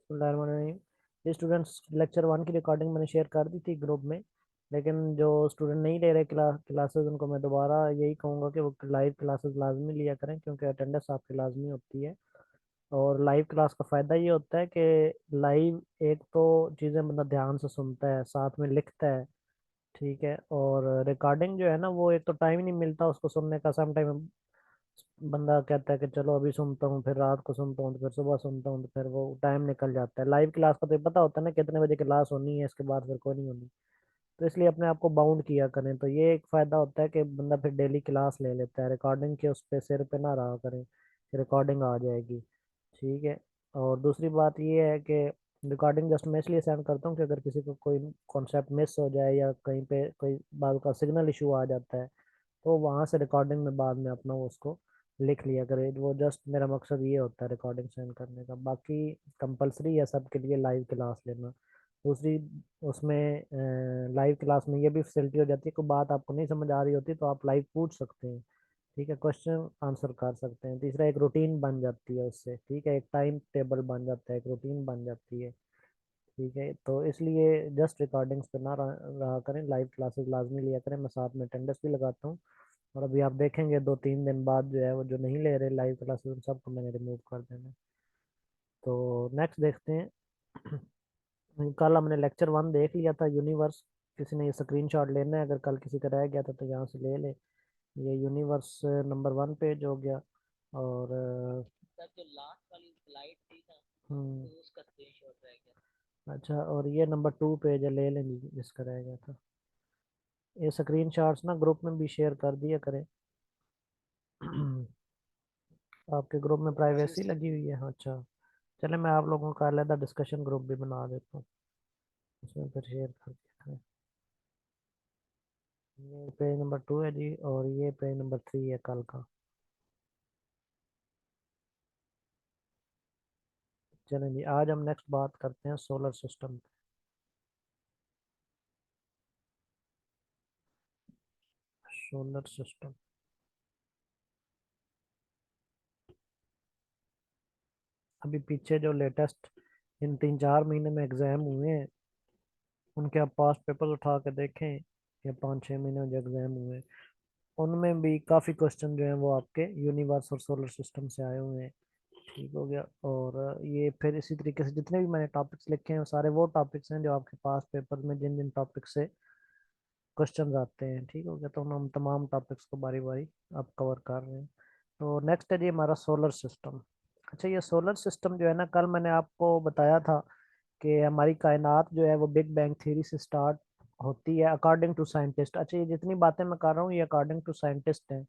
बिस्मिल्लाहिर्रहमानिर्रहीम। Students, lecture 1 की recording मैंने शेयर कर दी थी ग्रुप में, लेकिन जो स्टूडेंट नहीं ले रहे क्लासेस उनको मैं दोबारा यही कहूँगा कि वो लाइव क्लासेस लाजमी लिया करें, क्योंकि अटेंडेंस आपकी लाजमी होती है। और लाइव क्लास का फ़ायदा ये होता है कि लाइव एक तो चीज़ें बंदा ध्यान से सुनता है, साथ में लिखता है। ठीक है। और रिकॉर्डिंग जो है ना, वो एक तो टाइम नहीं मिलता उसको सुनने का। सम टाइम बंदा कहता है कि चलो अभी सुनता हूँ, फिर रात को सुनता हूँ, तो फिर सुबह सुनता हूँ, तो फिर वो टाइम निकल जाता है। लाइव क्लास का तो ये पता होता है ना कितने बजे क्लास होनी है, इसके बाद फिर कोई नहीं होनी। तो इसलिए अपने आप को बाउंड किया करें, तो ये एक फ़ायदा होता है कि बंदा फिर डेली क्लास ले लेता है। रिकॉर्डिंग के उस पे सिर पे ना रहा करें कि रिकॉर्डिंग आ जाएगी। ठीक है। और दूसरी बात ये है कि रिकॉर्डिंग जस्ट मैं इसलिए सेंड करता हूँ कि अगर किसी को कोई कॉन्सेप्ट मिस हो जाए या कहीं पे कोई बात का सिग्नल इशू आ जाता है, तो वहाँ से रिकॉर्डिंग में बाद में अपना वो उसको लिख लिया करे। वो जस्ट मेरा मकसद ये होता है रिकॉर्डिंग सेंड करने का। बाकी कंपलसरी है सबके लिए लाइव क्लास लेना। दूसरी, उसमें लाइव क्लास में ये भी फैसिलिटी हो जाती है, कोई बात आपको नहीं समझ आ रही होती तो आप लाइव पूछ सकते हैं। ठीक है, क्वेश्चन आंसर कर सकते हैं। तीसरा, एक रूटीन बन जाती है उससे। ठीक है, एक टाइम टेबल बन जाता है, एक रूटीन बन जाती है। ठीक है, तो इसलिए जस्ट रिकॉर्डिंग्स पे ना रहा करें, लाइव क्लासेस लाजमी लिया करें। मैं साथ में अटेंडेंस भी लगाता हूँ। और अभी आप देखेंगे 2-3 दिन बाद जो है वो जो नहीं ले रहे लाइव क्लासेस, उन सबको मैंने रिमूव कर देना है। तो नेक्स्ट देखते हैं। कल हमने लेक्चर 1 देख लिया था, यूनिवर्स। किसी ने ये स्क्रीनशॉट लेना है, अगर कल किसी का रह गया था तो यहाँ से ले ले। ये यूनिवर्स नंबर 1 पेज हो गया। और सर जो लास्ट वाली स्लाइड थी ना, हम्म, तो उसका स्क्रीनशॉट रह गया। अच्छा, और ये नंबर 2 पेज है, ले लें जिसका रह गया था। ये स्क्रीनशॉट्स ना ग्रुप में भी शेयर कर दिया करें। आपके ग्रुप में जी प्राइवेसी सर। लगी हुई है? हाँ, अच्छा। चले, मैं आप लोगों का अलग डिस्कशन ग्रुप भी बना देता हूँ, उसमें फिर शेयर कर दिया करें। ये पेज नंबर 2 है जी, और ये पेज नंबर 3 है कल का। चलें जी, आज हम नेक्स्ट बात करते हैं सोलर सिस्टम। सोलर सिस्टम, अभी पीछे जो लेटेस्ट इन 3-4 महीने में एग्जाम हुए हैं, उनके आप पास्ट पेपर उठा के देखें, या 5-6 महीने में जो एग्जाम हुए हैं, उनमें भी काफ़ी क्वेश्चन जो हैं वो आपके यूनिवर्स और सोलर सिस्टम से आए हुए हैं। ठीक हो गया। और ये फिर इसी तरीके से जितने भी मैंने टॉपिक्स लिखे हैं वो सारे वो टॉपिक्स हैं जो आपके पास पेपर में जिन जिन टॉपिक से क्वेश्चंस आते हैं। ठीक हो गया, तो हम तमाम टॉपिक्स को बारी बारी अब कवर कर रहे हैं। तो नेक्स्ट है जी हमारा सोलर सिस्टम। अच्छा, ये सोलर सिस्टम जो है ना, कल मैंने आपको बताया था कि हमारी कायनात जो है वो बिग बैंग थ्योरी से स्टार्ट होती है अकॉर्डिंग टू साइंटिस्ट। अच्छा, ये जितनी बातें मैं कर रहा हूँ ये अकॉर्डिंग टू साइंटिस्ट हैं।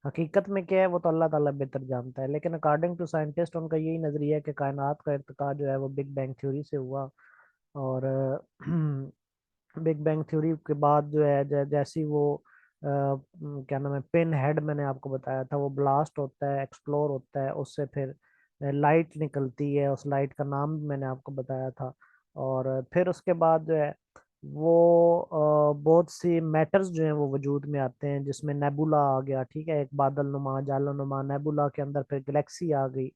हकीकत में क्या है वो तो अल्लाह ताला बेहतर जानता है, लेकिन अकॉर्डिंग टू साइंटिस्ट उनका यही नज़रिया है कि कायनात का इर्तिका जो है वो बिग बैंग थ्योरी से हुआ। और बिग बैंग थ्योरी के बाद जो है जैसी वो क्या नाम है, पिन हेड मैंने आपको बताया था, वो ब्लास्ट होता है, एक्सप्लोर होता है, उससे फिर लाइट निकलती है। उस लाइट का नाम भी मैंने आपको बताया था। और फिर उसके बाद जो है वो बहुत सी मैटर्स जो हैं वो वजूद में आते हैं, जिसमें नेबुला आ गया। ठीक है, एक बादल नुमा जालो नुमा नेबुला के अंदर फिर गैलेक्सी आ गई।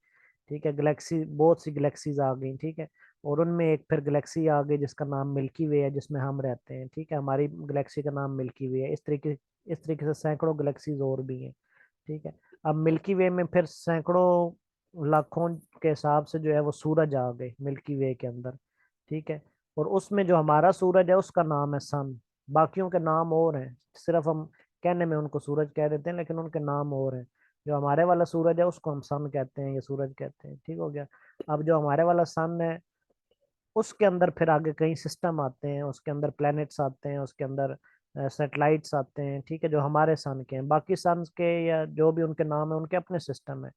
ठीक है, गैलेक्सी, बहुत सी गैलेक्सीज आ गई। ठीक है, और उनमें एक फिर गैलेक्सी आ गई जिसका नाम मिल्की वे है, जिसमें हम रहते हैं। ठीक है, हमारी गैलेक्सी का नाम मिल्की वे है। इस तरीके से सैकड़ों गैलेक्सीज और भी हैं। ठीक है, अब मिल्की वे में फिर सैकड़ों लाखों के हिसाब से जो है वो सूरज आ गए मिल्की वे के अंदर। ठीक है, और उसमें जो हमारा सूरज है उसका नाम है सन। बाकियों के नाम और हैं, सिर्फ हम कहने में उनको सूरज कह देते हैं, लेकिन उनके नाम और हैं। जो हमारे वाला सूरज है उसको हम सन कहते हैं, ये सूरज कहते हैं। ठीक हो गया। अब जो हमारे वाला सन है उसके अंदर फिर आगे कई सिस्टम आते हैं, उसके अंदर प्लैनेट्स आते हैं, उसके अंदर सैटेलाइट्स आते हैं। ठीक है, जो हमारे सन के हैं, बाकी सन के या जो भी उनके नाम है उनके अपने सिस्टम है।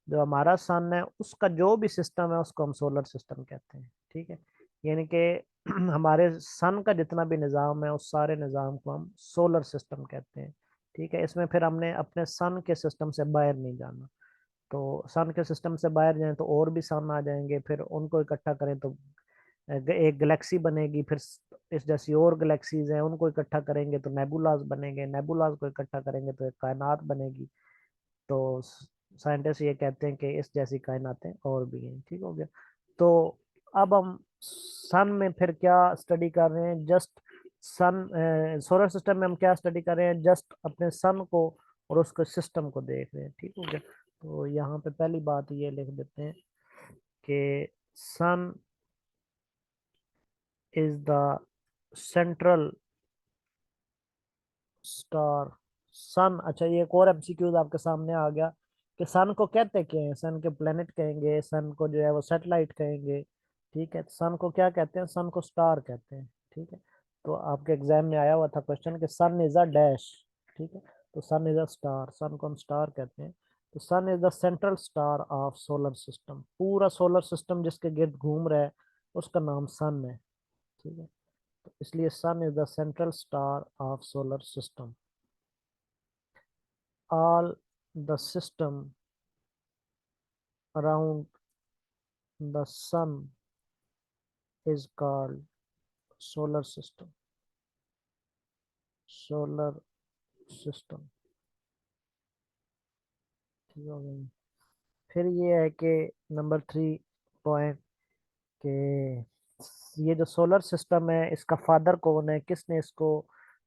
जो हमारा सन है उसका जो भी सिस्टम है उसको हम सोलर सिस्टम कहते हैं। ठीक है, यानी कि हमारे सन का जितना भी निज़ाम है उस सारे निज़ाम को हम सोलर सिस्टम कहते हैं। ठीक है, इसमें फिर हमने अपने सन के सिस्टम से बाहर नहीं जाना। तो सन के सिस्टम से बाहर जाएं तो और भी सन आ जाएंगे, फिर उनको इकट्ठा करें तो एक गैलेक्सी बनेगी। फिर इस जैसी और गैलेक्सीज हैं, उनको इकट्ठा करेंगे तो नेबुलाज बनेंगे, नेबुलाज को इकट्ठा करेंगे तो एक कायनात बनेगी। तो साइंटिस्ट ये कहते हैं कि इस जैसी कायनातें और भी हैं। ठीक हो गया। तो अब हम सन में फिर क्या स्टडी कर रहे हैं, जस्ट सन, सोलर सिस्टम में हम क्या स्टडी कर रहे हैं, जस्ट अपने सन को और उसके सिस्टम को देख रहे हैं। ठीक हो गया। तो यहाँ पे पहली बात ये लिख देते हैं कि सन इज द सेंट्रल स्टार। सन, अच्छा ये एक और एमसीक्यूज आपके सामने आ गया कि सन को कहते क्या है, सन के प्लेनेट कहेंगे, सन को जो है वो सैटेलाइट कहेंगे। ठीक है, सन को क्या कहते हैं, सन को स्टार कहते हैं। ठीक है, तो आपके एग्जाम में आया हुआ था क्वेश्चन कि सन इज अ डैश। ठीक है, तो सन इज अ स्टार, सन को हम स्टार कहते हैं। तो sun is the central star of solar system, पूरा सोलर सिस्टम जिसके गिर्द घूम रहा है उसका नाम सन है। ठीक है, तो इसलिए sun is the central star of solar system. All the system around the sun is called solar system. Solar system। ठीक हो गई। फिर ये है कि नंबर 3 पॉइंट कि ये जो सोलर सिस्टम है इसका फादर कौन है, किसने इसको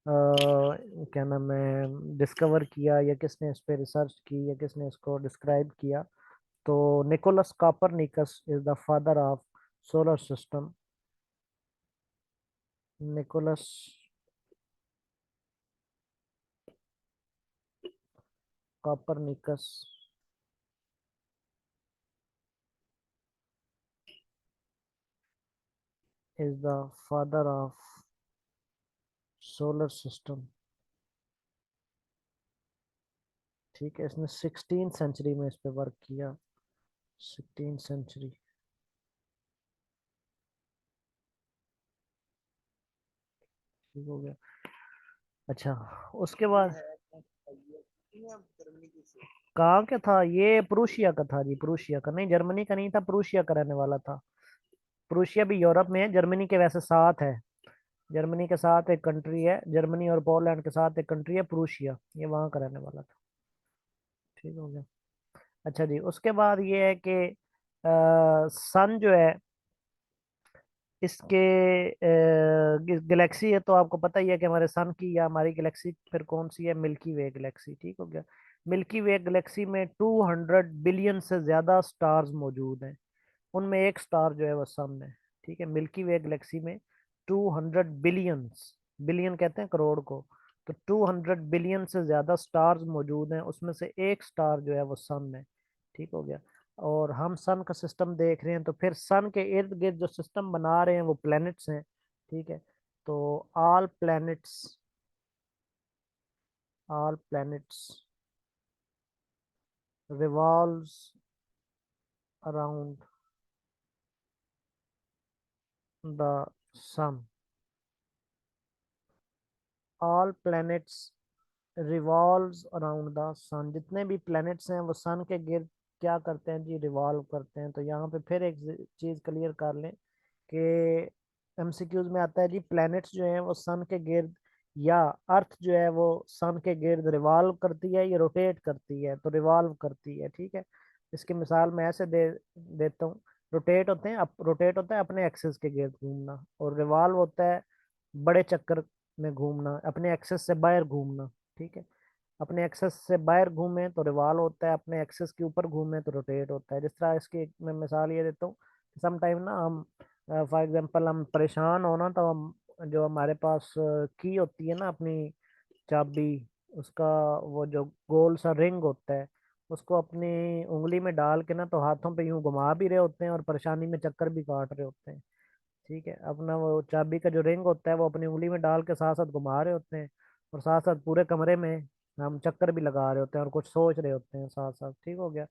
क्या नाम है डिस्कवर किया, या किसने इस पे रिसर्च की, या किसने इसको डिस्क्राइब किया। तो Nicolas Copernicus is the father of solar system. Nicolas Copernicus is the father of solar system। ठीक है, इसने 16 सेंचुरी में इस पे वर्क किया, 16 सेंचुरी। ठीक हो गया। अच्छा, उसके बाद कहाँ का था ये, प्रूशिया का था जी, प्रूशिया का नहीं, जर्मनी का नहीं था, प्रूशिया का रहने वाला था। प्रूशिया भी यूरोप में है, जर्मनी के वैसे साथ है। जर्मनी के साथ एक कंट्री है, जर्मनी और पोलैंड के साथ एक कंट्री है प्रूशिया, ये वहां का रहने वाला था। ठीक हो गया। अच्छा जी, उसके बाद ये है कि सन जो है इसके गैलेक्सी है, तो आपको पता ही है कि हमारे सन की या हमारी गैलेक्सी फिर कौन सी है, मिल्की वे गैलेक्सी। ठीक हो गया। मिल्की वे गैलेक्सी में 200 बिलियन से ज्यादा स्टार्स मौजूद हैं, उनमें एक स्टार जो है वो सन है। ठीक है, मिल्की वे गैलेक्सी में 200 बिलियंस, बिलियन कहते हैं करोड़ को, तो 200 बिलियन से ज्यादा स्टार्स मौजूद हैं, उसमें से एक स्टार जो है वो सन है। ठीक हो गया। और हम सन का सिस्टम देख रहे हैं, तो फिर सन के इर्द गिर्द जो सिस्टम बना रहे हैं वो प्लैनेट्स हैं। ठीक है, तो all planets revolves around the sun। all planets revolves around the sun, जितने भी प्लैनेट्स हैं वो सन के गिर्द क्या करते हैं जी, रिवॉल्व करते हैं। तो यहाँ पे फिर एक चीज क्लियर कर लें कि एमसीक्यूज में आता है जी, प्लैनेट्स जो हैं वो सन के गिर्द, या अर्थ जो है वो सन के गिर्द रिवॉल्व करती है या रोटेट करती है, तो रिवॉल्व करती है। ठीक है, इसकी मिसाल मैं ऐसे दे देता हूँ। रोटेट होता है अपने एक्सिस के गिर्द घूमना, और रिवॉल्व होता है बड़े चक्कर में घूमना, अपने एक्सिस से बाहर घूमना। ठीक है, अपने एक्सेस से बाहर घूमे तो रिवॉल्व होता है, अपने एक्सेस के ऊपर घूमे तो रोटेट होता है। जिस तरह इसकी एक मैं मिसाल ये देता हूँ, सम टाइम ना हम फॉर एग्जांपल हम परेशान हो ना, तो हम जो हमारे पास की होती है ना अपनी चाबी, उसका वो जो गोल सा रिंग होता है, उसको अपनी उंगली में डाल के ना तो हाथों पे यूं घुमा भी रहे होते हैं और परेशानी में चक्कर भी काट रहे होते हैं। ठीक है, अपना वो चाबी का जो रिंग होता है वो अपनी उंगली में डाल के साथ साथ घुमा रहे होते हैं, और साथ साथ पूरे कमरे में हम चक्कर भी लगा रहे होते हैं और कुछ सोच रहे होते हैं साथ साथ। ठीक हो गया।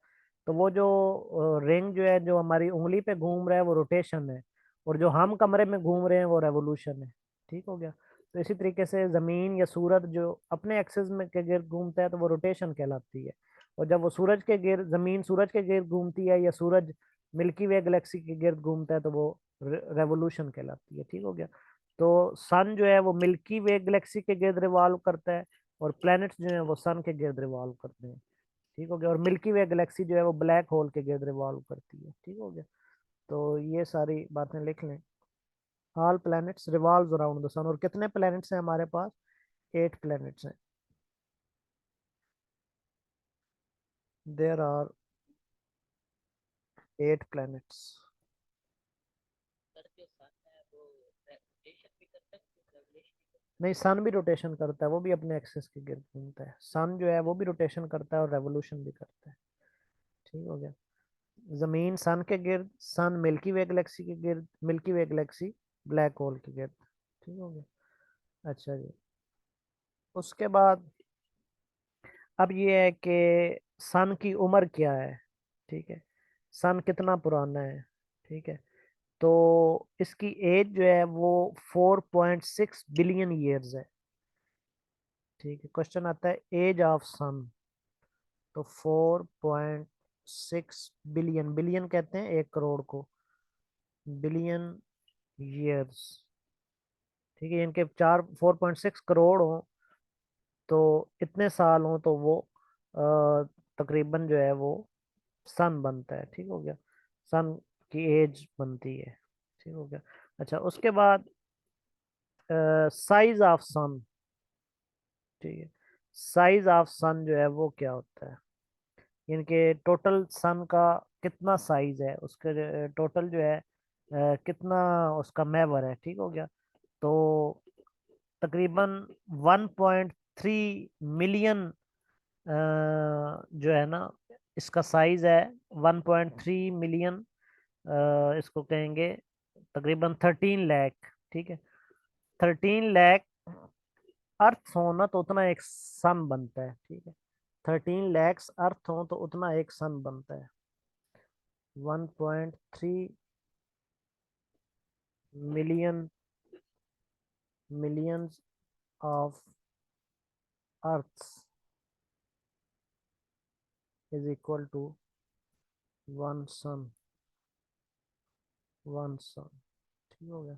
तो वो जो रिंग जो है जो हमारी उंगली पे घूम रहा है वो रोटेशन है, और जो हम कमरे में घूम रहे हैं वो रेवोल्यूशन है। ठीक हो गया। तो इसी तरीके से जमीन या सूरज जो अपने एक्सिस में के गिर्द घूमता है तो वो रोटेशन कहलाती है, और जब वो सूरज के गिर्द, जमीन सूरज के गिर्द घूमती है या सूरज मिल्की वे गैलेक्सी के गिर्द घूमता है तो वो रेवोल्यूशन कहलाती है। ठीक हो गया। तो सन जो है वो मिल्की वे गैलेक्सी के गिर्द रिवॉल्व करता है, और प्लैनेट्स जो है वो सन के गिर्द रिवॉल्व करते हैं। ठीक हो गया। और मिल्की वे गैलेक्सी जो है वो ब्लैक होल के गिर्द रिवॉल्व करती है। ठीक हो गया। तो ये सारी बातें लिख लें। All planets revolve around the sun. और कितने प्लैनेट्स हैं हमारे पास? 8 प्लैनेट्स हैं। There are 8 planets. सर जो सन है वो रोटेशन भी करता है, रेवोल्यूशन भी करता नहीं, सन भी रोटेशन करता है, वो भी अपने एक्सिस के गिर्द घूमता है। सन जो है वो भी रोटेशन करता है और रेवोल्यूशन भी करता है। ठीक हो गया। जमीन सन के गिर्द, सन मिल्की वे गैलेक्सी के गिर्द, मिल्की वे गैलेक्सी ब्लैक होल के गिर्द। ठीक हो गया। अच्छा जी। उसके बाद अब ये है कि सन की उम्र क्या है। ठीक है, सन कितना पुराना है। ठीक है, तो इसकी एज जो है वो 4.6 बिलियन ईयर्स है। ठीक है, क्वेश्चन आता है एज ऑफ सन। तो 4.6 बिलियन, बिलियन कहते हैं 1 करोड़ को, बिलियन ईयर्स। ठीक है, इनके 4.6 करोड़ हो तो इतने साल हो तो वो तकरीबन जो है वो सन बनता है। ठीक हो गया, सन की एज बनती है। ठीक हो गया। अच्छा, उसके बाद साइज ऑफ सन। ठीक है, साइज ऑफ सन जो है वो क्या होता है? इनके टोटल सन का कितना साइज है, उसके टोटल जो है कितना उसका मैवर है। ठीक हो गया। तो तकरीबन 1.3 मिलियन जो है ना, इसका साइज है 1.3 मिलियन। इसको कहेंगे तकरीबन 13 लाख। ठीक है, 13 लाख अर्थ हो ना तो उतना एक सन बनता है। ठीक है, 13 लैक्स अर्थ हो तो उतना एक सन बनता है। 1.3 millions of earths is equal to one sun. One sun. ठीक हो गया।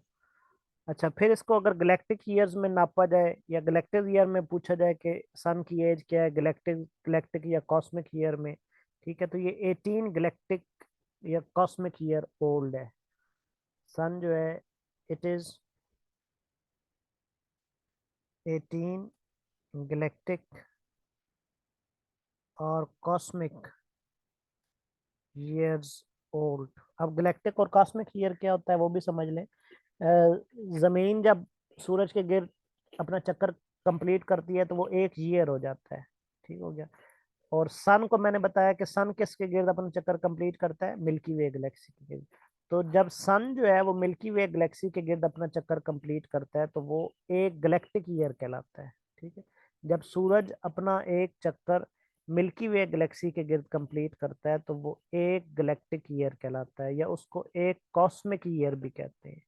अच्छा, फिर इसको अगर गैलेक्टिक ईयर्स में नापा जाए या गैलेक्टिक ईयर में पूछा जाए कि सन की एज क्या है गैलेक्टिक गैलेक्टिक या कॉस्मिक ईयर में। ठीक है, तो ये 18 गैलेक्टिक या कॉस्मिक ईयर ओल्ड है। सन जो है इट इज 18 गैलेक्टिक और कॉस्मिक ईयर्स ओल्ड। अब गैलेक्टिक और कॉस्मिक ईयर क्या होता है वो भी समझ लें। जमीन जब सूरज के गिर्द अपना चक्कर कंप्लीट करती है तो वो 1 ईयर हो जाता है। ठीक हो गया। और सन को मैंने बताया कि सन किसके गिर्द अपना चक्कर कंप्लीट करता है? मिल्की वे गैलेक्सी के गिर्द। तो जब सन जो है वो मिल्की वे गैलेक्सी के गिर्द अपना चक्कर कंप्लीट करता है तो वो एक गैलेक्टिक ईयर कहलाता है। ठीक है, जब सूरज अपना एक चक्कर मिल्की वे गैलेक्सी के गिर्द कंप्लीट करता है तो वो एक गैलेक्टिक ईयर कहलाता है, या उसको एक कॉस्मिक ईयर भी कहते हैं।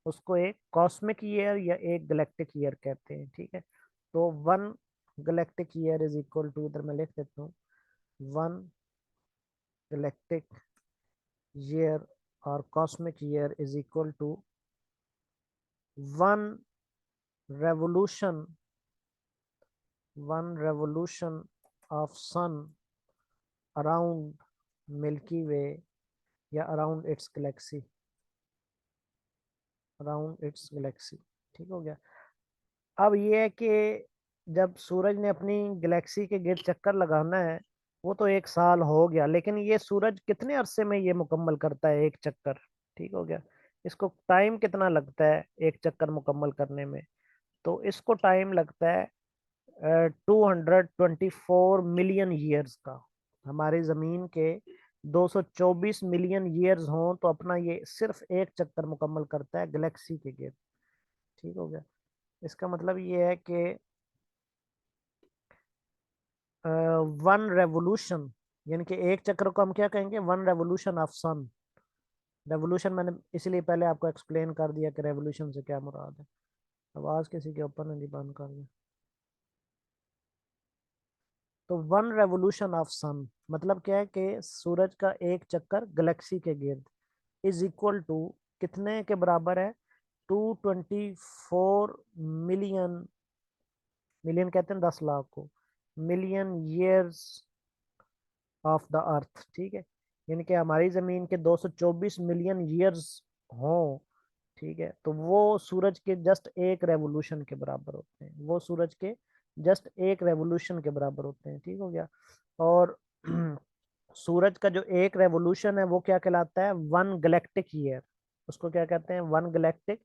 उसको एक कॉस्मिक ईयर या एक गैलेक्टिक ईयर कहते हैं। ठीक है, तो one galactic year is equal to, इधर मैं लिख देता हूँ, one galactic year or cosmic year is equal to one revolution, one revolution of sun around Milky Way या around its galaxy, around its galaxy। ठीक हो गया। अब ये है कि जब सूरज ने अपनी गैलेक्सी के गिर्द चक्कर लगाना है वो तो 1 साल हो गया, लेकिन ये सूरज कितने अरसे में ये मुकम्मल करता है एक चक्कर? ठीक हो गया। इसको टाइम कितना लगता है एक चक्कर मुकम्मल करने में? तो इसको टाइम लगता है 224 मिलियन ईयर्स का। हमारी जमीन के 224 मिलियन ईयर्स हों तो अपना ये सिर्फ एक चक्कर मुकम्मल करता है गैलेक्सी के गिर्द। ठीक हो गया। इसका मतलब ये है कि वन रेवोल्यूशन, यानी कि एक चक्र को हम क्या कहेंगे? One revolution of sun. Revolution मैंने इसलिए पहले आपको एक्सप्लेन कर दिया कि रेवोल्यूशन से क्या मुराद है। आवाज किसी के ऊपर नहीं, बंद कर दिया। तो वन रेवोल्यूशन ऑफ सन मतलब क्या है कि सूरज का एक चक्कर गैलेक्सी के गिर्द इज इक्वल टू कितने के बराबर है? 224 मिलियन, मिलियन कहते हैं 10 लाख को, million years of the earth. ठीक है, यानी कि हमारी जमीन के 224 मिलियन ईयर्स हों, ठीक है, तो वो सूरज के जस्ट एक रेवोल्यूशन के बराबर होते हैं, वो सूरज के जस्ट एक रेवोल्यूशन के बराबर होते हैं, ठीक हो गया। और सूरज का जो एक रेवोल्यूशन है वो क्या कहलाता है, 1 गैलेक्टिक ईयर। उसको क्या कहते हैं, 1 गैलेक्टिक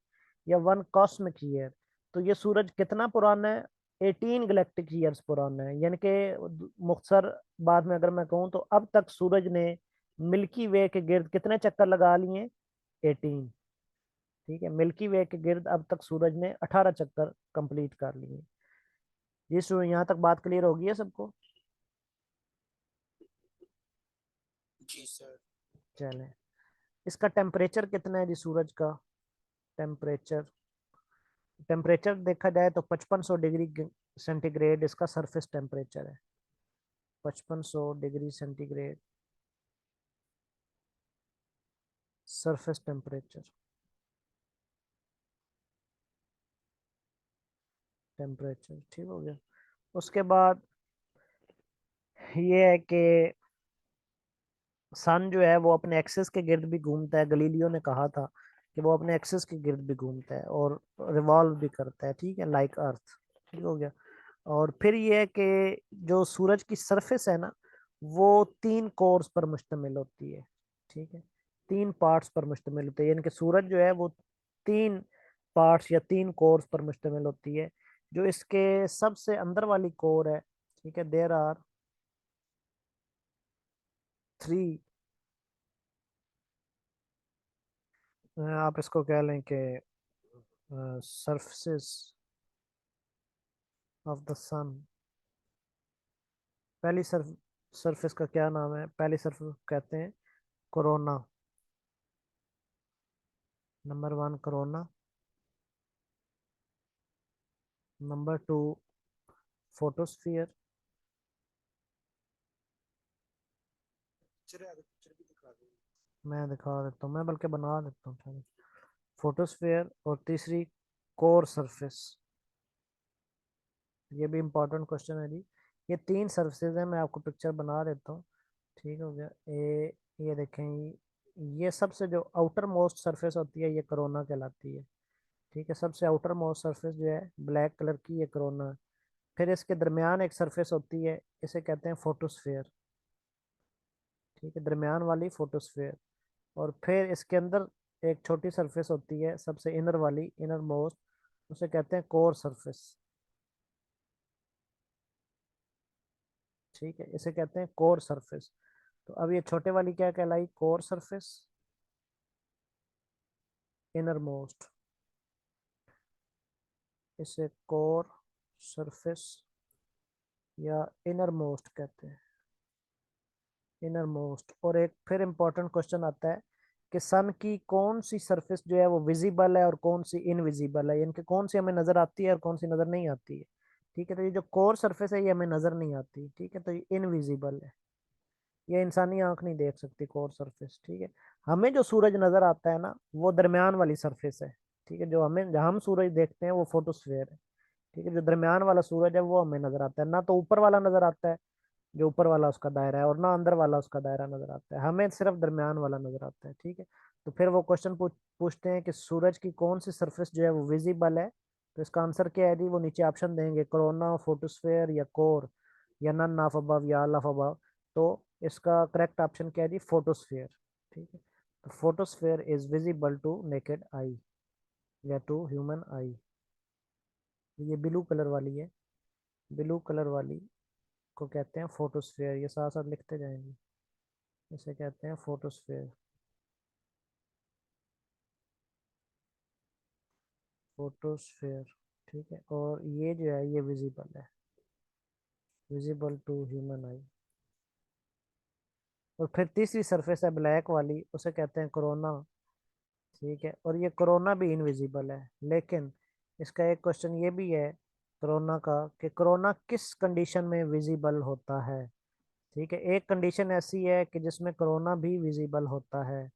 या 1 कॉस्मिक ईयर। तो ये सूरज कितना पुराना है, 18 गैलेक्टिक ईयर्स पुराना है। यानी कि मुख्तसर बाद में अगर मैं कहूँ तो अब तक सूरज ने मिल्की वे के गिर्द कितने चक्कर लगा लिए, 18। ठीक है, मिल्की वे के गिर्द अब तक सूरज ने 18 चक्कर कंप्लीट कर लिए। जी स्टूडेंट, यहाँ तक बात क्लियर होगी है सबको? जी सर। चले, इसका टेम्परेचर कितना है जी सूरज का, टेम्परेचर, टेम्परेचर देखा जाए तो 5500 डिग्री सेंटीग्रेड इसका सरफेस टेम्परेचर है। 5500 degree centigrade surface temperature, temperature ठीक हो गया। उसके बाद ये है कि सन जो है वो अपने एक्सिस के गिर्द भी घूमता है। गलीलियो ने कहा था कि वो अपने एक्सिस के गिर्द भी घूमता है और रिवॉल्व भी करता है, ठीक है, लाइक अर्थ, ठीक हो गया। और फिर ये है कि जो सूरज की सरफेस है ना, वो 3 कोर्स पर मुश्तमिल होती है, ठीक है, 3 पार्ट्स पर मुश्तमिल होती है। यानी कि सूरज जो है वो 3 पार्ट्स या 3 कोर्स पर मुश्तमिल होती है। जो इसके सबसे अंदर वाली कोर है, ठीक है, देयर आर 3, आप इसको कह लें कि सरफेस ऑफ द सन। पहली सरफेस का क्या नाम है, पहली सरफेस कहते हैं corona, number 1 corona, number 2 photosphere. Picture है, पिक्चर भी दिखा दो। मैं दिखा देता हूँ, मैं बल्कि बना देता हूँ। फोटोस्फियर और तीसरी कोर सरफेस। ये भी इम्पोर्टेंट क्वेश्चन है जी। ये 3 सरफेसेज हैं, मैं आपको पिक्चर बना देता हूँ, ठीक हो गया। ये देखें, ये सबसे जो आउटर मोस्ट सरफेस होती है ये कोरोना कहलाती है, ठीक है, सबसे आउटर मोस्ट सरफेस जो है ब्लैक कलर की, ये कोरोना है। फिर इसके दरमियान एक सरफेस होती है, इसे कहते हैं फोटोस्फेयर, ठीक है, दरमियान वाली फोटोस्फेयर। और फिर इसके अंदर एक छोटी सरफेस होती है, सबसे इनर वाली, इनर मोस्ट, उसे कहते हैं कोर सरफेस, ठीक है, इसे कहते हैं कोर सरफेस। तो अब ये छोटे वाली क्या कहलाई, कोर सरफेस, इनर मोस्ट, इसे कोर सरफेस या इनर मोस्ट कहते हैं, इनर मोस्ट। और एक फिर इंपॉर्टेंट क्वेश्चन आता है कि सन की कौन सी सरफेस जो है वो विजिबल है और कौन सी इनविजिबल है, यानी कि कौन सी हमें नजर आती है और कौन सी नजर नहीं आती है, ठीक है। तो ये जो कोर सरफेस है ये हमें नजर नहीं आती, ठीक है, तो ये इनविजिबल है, ये इंसानी आंख नहीं देख सकती कोर सरफेस, ठीक है। हमें जो सूरज नजर आता है ना वो दरमियान वाली सरफेस है, ठीक है, जो हमें, जहाँ हम सूरज देखते हैं वो फोटोस्फेयर है, ठीक है। जो दरमियान वाला सूरज है वो हमें नजर आता है, ना तो ऊपर वाला नजर आता है जो ऊपर वाला उसका दायरा है, और ना अंदर वाला उसका दायरा नजर आता है, हमें सिर्फ दरमियान वाला नजर आता है, ठीक है। तो फिर वो क्वेश्चन पूछते हैं कि सूरज की कौन सी सरफेस जो है वो विजिबल है। तो इसका आंसर क्या है जी, वो नीचे ऑप्शन देंगे, कोरोना, फोटोस्फेयर या कोर, या नन ऑफ अबव या ऑल ऑफ अबव। तो इसका करेक्ट ऑप्शन क्या है जी, फोटोस्फेयर, ठीक है। तो photosphere is visible to naked eye या टू ह्यूमन आई। ये ब्लू कलर वाली है, ब्लू कलर वाली को कहते हैं फोटोस्फेयर, ये साथ साथ लिखते जाएंगे, इसे कहते हैं फोटोस्फेयर, फोटोस्फेयर, ठीक है। और ये जो है ये विजिबल है, विजिबल टू ह्यूमन आई। और फिर तीसरी सरफेस है ब्लैक वाली, उसे कहते हैं कोरोना, ठीक है। और ये कोरोना भी इनविजिबल है, लेकिन इसका एक क्वेश्चन ये भी है कोरोना का कि कोरोना किस कंडीशन में विजिबल होता है, ठीक है। एक कंडीशन ऐसी है कि जिसमें कोरोना भी विजिबल होता है,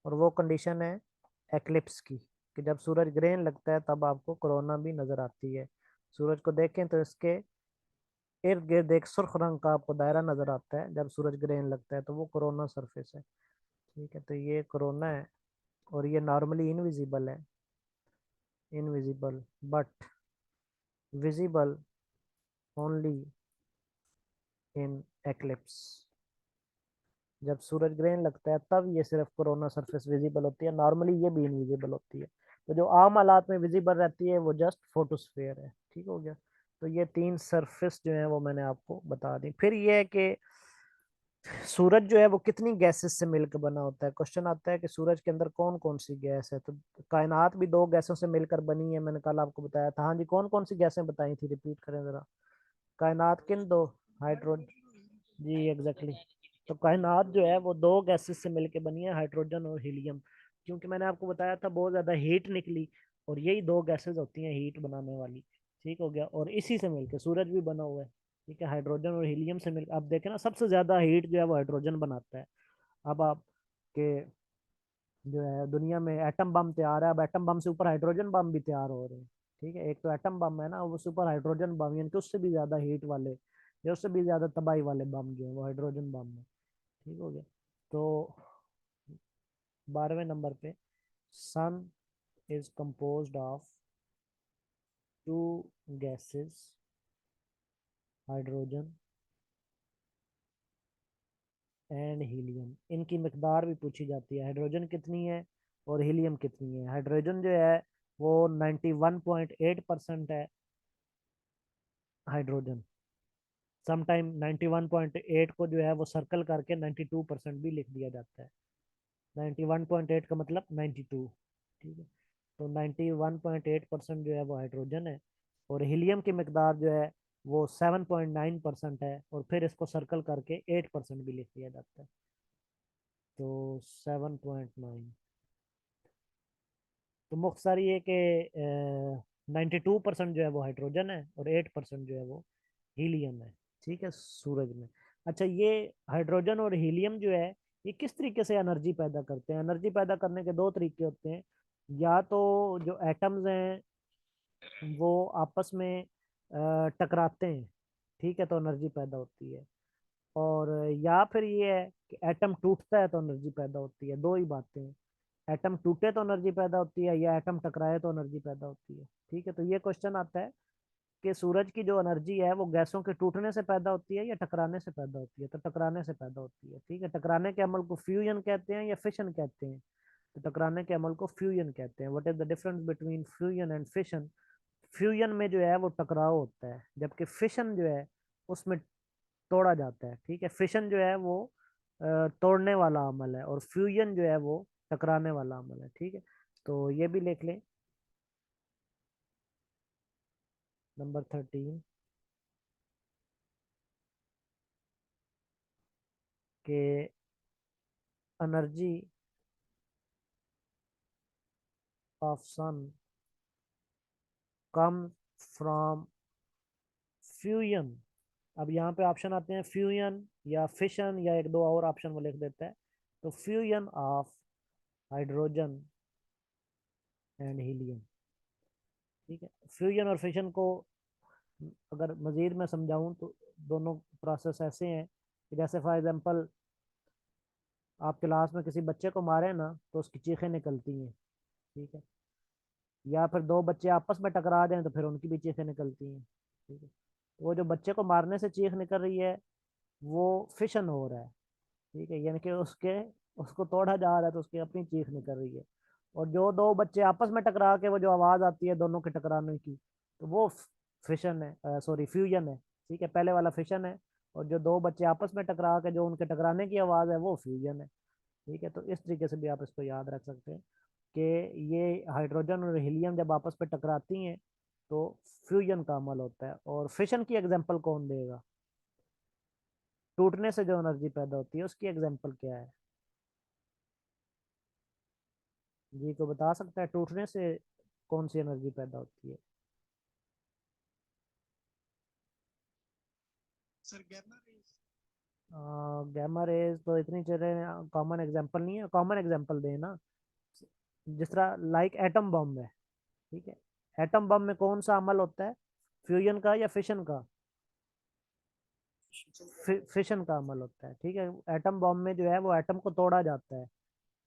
और वो कंडीशन है एक्लिप्स की, कि जब सूरज ग्रहण लगता है तब आपको कोरोना भी नजर आती है। सूरज को देखें तो इसके इर्द गिर्द एक सुर्ख रंग का आपको दायरा नजर आता है जब सूरज ग्रहण लगता है, तो वो कोरोना सरफेस है। ठीक है, तो ये कोरोना है और ये नॉर्मली इनविजिबल है, invisible but visible only in eclipse. जब सूरज ग्रहण लगता है तब ये सिर्फ कोरोना सरफेस विजिबल होती है, नॉर्मली ये भी इनविजिबल होती है। तो जो आम हालात में विजिबल रहती है वो जस्ट फोटोस्फेयर है। ठीक हो गया। तो ये तीन सरफेस जो है वो मैंने आपको बता दी। फिर ये है कि सूरज जो है वो कितनी गैसेस से मिलकर बना होता है। क्वेश्चन आता है कि सूरज के अंदर कौन कौन सी गैस है। तो कायनात भी दो गैसों से मिलकर बनी है, मैंने कल आपको बताया था। हाँ जी, कौन कौन सी गैसें बताई थी, रिपीट करें जरा। कायनात किन दो, हाइड्रोजन, जी एग्जैक्टली। तो कायनात जो है वो दो गैसेस से मिलकर बनी है, हाइड्रोजन और हीलियम। क्योंकि मैंने आपको बताया था बहुत ज्यादा हीट निकली, और यही दो गैसेस होती हैं हीट बनाने वाली। ठीक हो गया। और इसी से मिलकर सूरज भी बना हुआ है। ठीक है, हाइड्रोजन और हीलियम से मिलकर। अब देखें ना, सबसे ज्यादा हीट जो है वो हाइड्रोजन बनाता है। अब आप के जो है दुनिया में एटम बम तैयार है, अब एटम बम से ऊपर हाइड्रोजन बम भी तैयार हो रहे हैं। ठीक है, एक तो एटम बम है ना, वो सुपर हाइड्रोजन बम, यानी कि उससे भी ज्यादा हीट वाले या उससे भी ज्यादा तबाही वाले बम जो है वो हाइड्रोजन बम है। ठीक हो गया। तो 12वें नंबर पे, sun is composed of two gases, hydrogen and helium. इनकी मिकदार भी पूछी जाती है, हाइड्रोजन कितनी है और हीलियम कितनी है। हाइड्रोजन जो है वो 91.8% है हाइड्रोजन। समटाइम 91.8 को जो है वो सर्कल करके 92% भी लिख दिया जाता है। 91.8 का मतलब 92। ठीक है, तो 91.8% जो है वो हाइड्रोजन है। और हीलियम की मिकदार जो है वो 7.9% है, और फिर इसको सर्कल करके 8% भी लिख दिया जाता है। तो 7.9। तो मुख्तसर ये कि 92% जो है वो हाइड्रोजन है और 8% जो है वो हीलियम है। ठीक है, सूरज में। अच्छा, ये हाइड्रोजन और हीलियम जो है ये किस तरीके से एनर्जी पैदा करते हैं। एनर्जी पैदा करने के दो तरीके होते हैं। या तो जो एटम्स हैं वो आपस में टकराते हैं, ठीक है, तो एनर्जी पैदा होती है। और या फिर ये है कि एटम टूटता है तो एनर्जी पैदा होती है। दो ही बातें हैं, एटम टूटे तो एनर्जी पैदा होती है या एटम टकराए तो एनर्जी पैदा होती है। ठीक है, तो ये क्वेश्चन आता है कि सूरज की जो एनर्जी है वो गैसों के टूटने से पैदा होती है या टकराने से पैदा होती है। तो टकराने से पैदा होती है। ठीक है, टकराने के अमल को फ्यूजन कहते हैं या फिशन कहते हैं। तो टकराने के अमल को फ्यूजन कहते हैं। What is the difference between fusion and fission. Fusion में जो है वो टकराव होता है, जबकि फिशन जो है उसमें तोड़ा जाता है। ठीक है, फिशन जो है वो तोड़ने वाला अमल है, और फ्यूजन जो है वो टकराने वाला अमल है। ठीक है, तो ये भी लिख लें। नंबर 13 के energy of sun come from fusion. अब यहाँ पे ऑप्शन आते हैं फ्यूजन या फिशन, या एक दो और ऑप्शन वो लिख देता है। तो fusion of hydrogen and helium. ठीक है, फ्यूजन और फिशन को अगर मजीद मैं समझाऊं तो दोनों प्रोसेस ऐसे हैं कि जैसे फॉर एग्जांपल आप क्लास में किसी बच्चे को मारे ना तो उसकी चीखें निकलती हैं। ठीक है, या फिर दो बच्चे आपस में टकरा जाएं तो फिर उनकी भी चीखें निकलती हैं। ठीक है, तो वो जो बच्चे को मारने से चीख निकल रही है वो फिशन हो रहा है। ठीक है, यानी कि उसके उसको तोड़ा जा रहा है तो उसकी अपनी चीख निकल रही है। और जो दो बच्चे आपस में टकरा के वो जो आवाज आती है दोनों के टकराने की, तो वो फिशन है, सॉरी फ्यूजन है। ठीक है, पहले वाला फिशन है, और जो दो बच्चे आपस में टकरा के जो उनके टकराने की आवाज है वो फ्यूजन है। ठीक है, तो इस तरीके से भी आप इसको याद रख सकते हैं कि ये हाइड्रोजन और हीलियम जब आपस में टकराती हैं तो फ्यूजन का अमल होता है। और फिशन की एग्जांपल कौन देगा, टूटने से जो एनर्जी पैदा होती है उसकी एग्जांपल क्या है। जी को बता सकता है टूटने से कौन सी एनर्जी पैदा होती है। Sir gamma rays. Gamma rays तो इतनी चीजें कॉमन एग्जांपल नहीं है, कॉमन एग्जांपल देना। जिस तरह लाइक एटम बम है। ठीक है, एटम बम में कौन सा अमल होता है, फ्यूजन का या फिशन का। फिशन का अमल होता है, ठीक है। एटम बॉम्ब में जो है वो एटम को तोड़ा जाता है,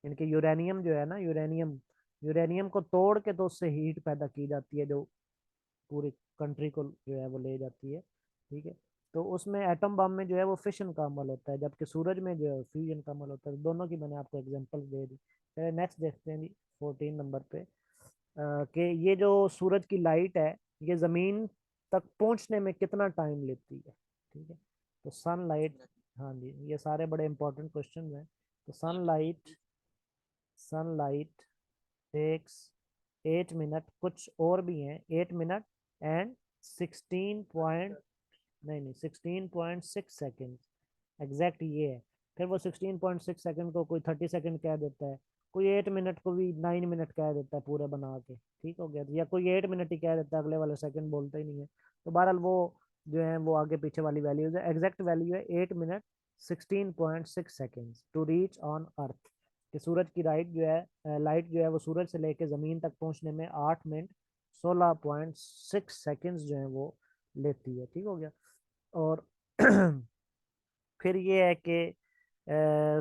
इनके यूरेनियम जो है ना, यूरेनियम यूरेनियम को तोड़ के तो उससे हीट पैदा की जाती है, जो पूरी कंट्री को जो है वो ले जाती है, ठीक है। तो उसमें एटम बम में जो है वो फिशन का अमल होता है, जबकि सूरज में जो है फ्यूजन का अमल होता है। दोनों की मैंने आपको एग्जांपल दे दी। चलिए नेक्स्ट देखते हैं जी, 14 नंबर पे कि ये जो सूरज की लाइट है ये ज़मीन तक पहुंचने में कितना टाइम लेती है, ठीक है। तो सनलाइट, हाँ जी, ये सारे बड़े इंपॉर्टेंट क्वेश्चन हैं। तो सनलाइट टेक्स 8 मिनट, कुछ और भी हैं, 8 मिनट एंड 16 पॉइंट, नहीं 16.6 सेकेंड, एग्जैक्ट ये है। फिर वो 16.6 सेकेंड को कोई 30 सेकेंड कह देता है, कोई 8 मिनट को भी 9 मिनट कह देता है पूरे बना के, ठीक हो गया। या कोई 8 मिनट ही कह देता है, अगले वाले सेकंड बोलता ही नहीं है। तो बहरहाल वो जो है वो आगे पीछे वाली वैल्यूज है, एग्जैक्ट वैल्यू है 8 minute 16.6 second to reach on earth. कि सूरज की लाइट जो है वो सूरज से लेके ज़मीन तक पहुंचने में 8 मिनट 16.6 सेकेंड्स जो है वो लेती है, ठीक हो गया। और फिर ये है कि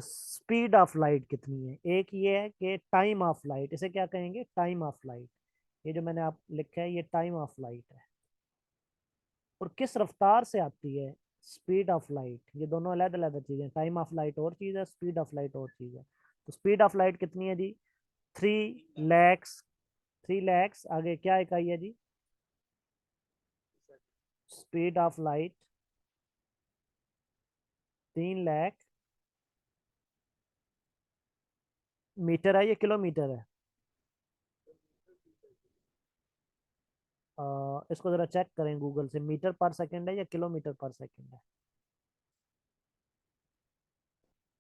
स्पीड ऑफ लाइट कितनी है। एक ये है कि टाइम ऑफ लाइट, इसे क्या कहेंगे, टाइम ऑफ लाइट। ये जो मैंने आप लिखा है ये टाइम ऑफ लाइट है। और किस रफ्तार से आती है स्पीड ऑफ लाइट, ये दोनों अलग अलग चीजें, टाइम ऑफ लाइट और चीज है, स्पीड ऑफ लाइट और चीज है। तो स्पीड ऑफ लाइट कितनी है जी, 3 लैक्स, 3 लैक्स, आगे क्या इकाई है जी, speed of light 3 lakh metre है, ये किलोमीटर है। इसको जरा चेक करें गूगल से, मीटर पर सेकंड है या किलोमीटर पर सेकंड है।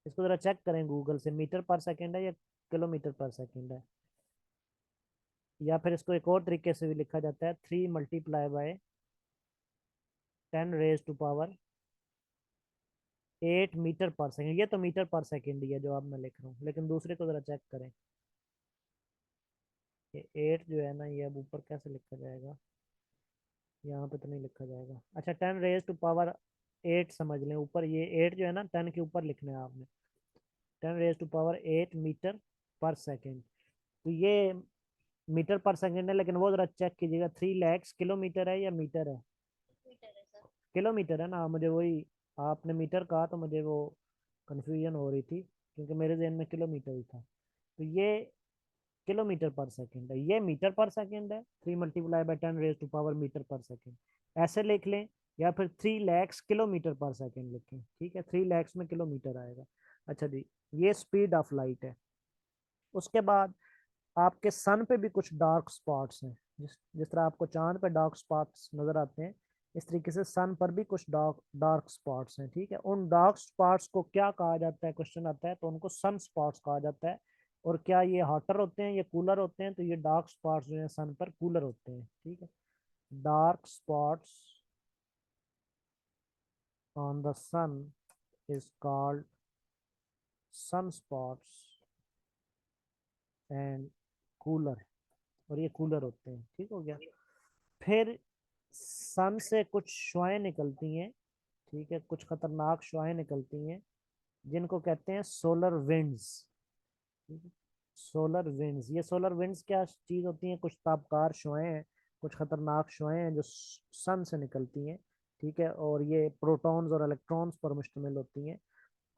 इसको जरा चेक करें गूगल से, मीटर पर सेकंड है या किलोमीटर पर सेकंड है। या फिर इसको एक और तरीके से भी लिखा जाता है, 3 × 10⁻⁸ मीटर पर सेकंड। ये तो मीटर पर सेकंड ही है जो अब मैं लिख रहा हूँ, लेकिन दूसरे को जरा चेक करें। ये 8 जो है ना, ये अब ऊपर कैसे लिखा जाएगा, यहाँ पे तो नहीं लिखा जाएगा। अच्छा, 10⁻⁸ समझ लें, ऊपर ये 8 जो है ना 10 के ऊपर लिखना है आपने, 10⁻⁸ मीटर पर सेकंड। तो ये मीटर पर सेकंड है, लेकिन वो जरा चेक कीजिएगा, 3 लैक्स किलोमीटर है या मीटर है। मीटर है सर। किलोमीटर है ना, मुझे वही, आपने मीटर कहा तो मुझे वो कंफ्यूजन हो रही थी, क्योंकि मेरे जहन में किलोमीटर ही था। तो ये किलोमीटर पर सेकंड है, ये मीटर पर सेकंड है, 3 × 10⁻⁸ मीटर पर सेकंड ऐसे लिख लें, या फिर 3 लैक्स किलोमीटर पर सेकंड लिखें, ठीक है, 3 लैक्स में किलोमीटर आएगा। अच्छा जी, ये स्पीड ऑफ लाइट है। उसके बाद आपके सन पे भी कुछ डार्क स्पॉट्स हैं, जिस जिस तरह आपको चांद पे डार्क स्पॉट्स नजर आते हैं, इस तरीके से सन पर भी कुछ डार्क डार्क स्पॉट्स हैं, ठीक है। उन डार्क स्पॉट्स को क्या कहा जाता है, क्वेश्चन आता है, तो उनको सन स्पॉट्स कहा जाता है। और क्या ये हॉटर होते हैं, ये कूलर होते हैं, तो ये डार्क स्पॉट्स जो है सन पर कूलर होते हैं, ठीक है। Dark spots on the sun is called sun spots and cooler, और ये कूलर होते हैं, ठीक हो गया। फिर सन से कुछ शुआएं निकलती हैं, ठीक है, कुछ खतरनाक शुआएं निकलती हैं, जिनको कहते हैं सोलर विंड्स, ठीक है। सोलर विंड्स, ये सोलर विंड्स क्या चीज होती हैं, कुछ तापकार शुआएं हैं, कुछ खतरनाक शुआएं हैं जो सन से निकलती हैं, ठीक है। और ये प्रोटॉन्स और इलेक्ट्रॉन्स पर मुश्तमिल होती हैं।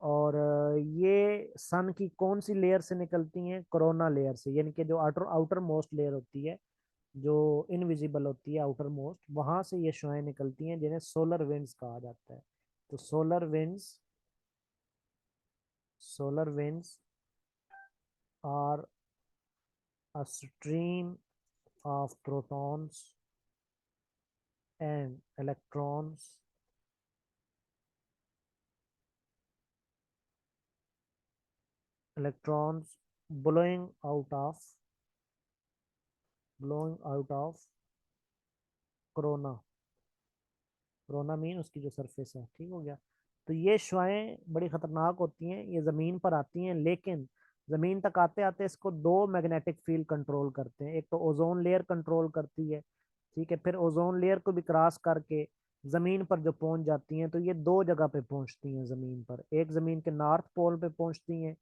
और ये सन की कौन सी लेयर से निकलती हैं, कोरोना लेयर से, यानी कि जो आउटर आउटर मोस्ट लेयर होती है, जो इनविजिबल होती है, आउटर मोस्ट, वहां से ये शुआएं निकलती हैं, जिन्हें सोलर विंड्स कहा जाता है। तो solar winds are a stream of protons and electrons blowing out of corona, corona mean उसकी जो सरफेस है, ठीक हो गया। तो ये शुआएं बड़ी खतरनाक होती हैं, ये जमीन पर आती हैं, लेकिन जमीन तक आते आते इसको दो मैग्नेटिक फील्ड कंट्रोल करते हैं। एक तो ओजोन लेयर कंट्रोल करती है, ठीक है, फिर ओजोन लेयर को भी क्रॉस करके जमीन पर जो पहुंच जाती हैं, तो ये दो जगह पे पहुंचती हैं जमीन पर। एक जमीन के नॉर्थ पोल पे पहुंचती हैं,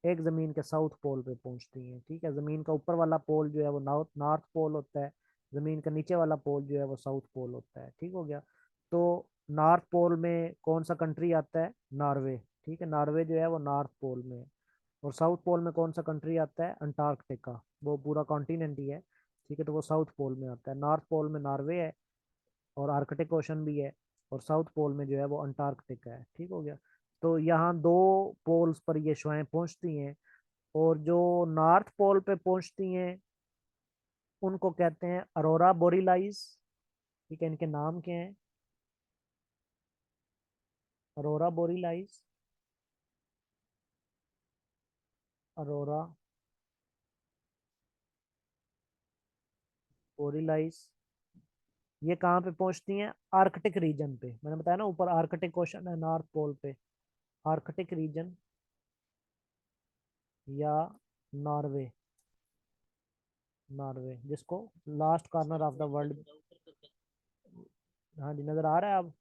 एक जमीन के साउथ पोल पे पहुंचती हैं। ठीक है, जमीन का ऊपर वाला पोल जो है वो नॉर्थ नॉर्थ पोल होता है, जमीन का नीचे वाला पोल जो है वो साउथ पोल होता है। ठीक हो गया। तो नॉर्थ पोल में कौन सा कंट्री आता है? नॉर्वे। ठीक है, नॉर्वे जो है वो नॉर्थ पोल में है। और साउथ पोल में कौन सा कंट्री आता है? अंटार्कटिका, वो पूरा कॉन्टिनेंट ही है। ठीक है, तो वो साउथ पोल में आता है। नॉर्थ पोल में नॉर्वे है और आर्कटिक ओशन भी है, और साउथ पोल में जो है वो अंटार्कटिका है। ठीक हो गया। तो यहाँ दो पोल्स पर ये शुआएं पहुंचती हैं, और जो नॉर्थ पोल पे पहुंचती हैं उनको कहते हैं अरोरा बोरिलाइज। ठीक है, इनके नाम क्या हैं? अरोरा बोरिलाइज, अरोरा बोरिलाइज। ये कहाँ पे पहुंचती हैं? आर्कटिक रीजन पे। मैंने बताया ना ऊपर आर्कटिक ओशन है नॉर्थ पोल पे। आर्कटिक रीजन या नॉर्वे, नॉर्वे जिसको last corner of the world. थोड़ा ऊपर कर सकते हाँ जी, नजर आ रहा है अब?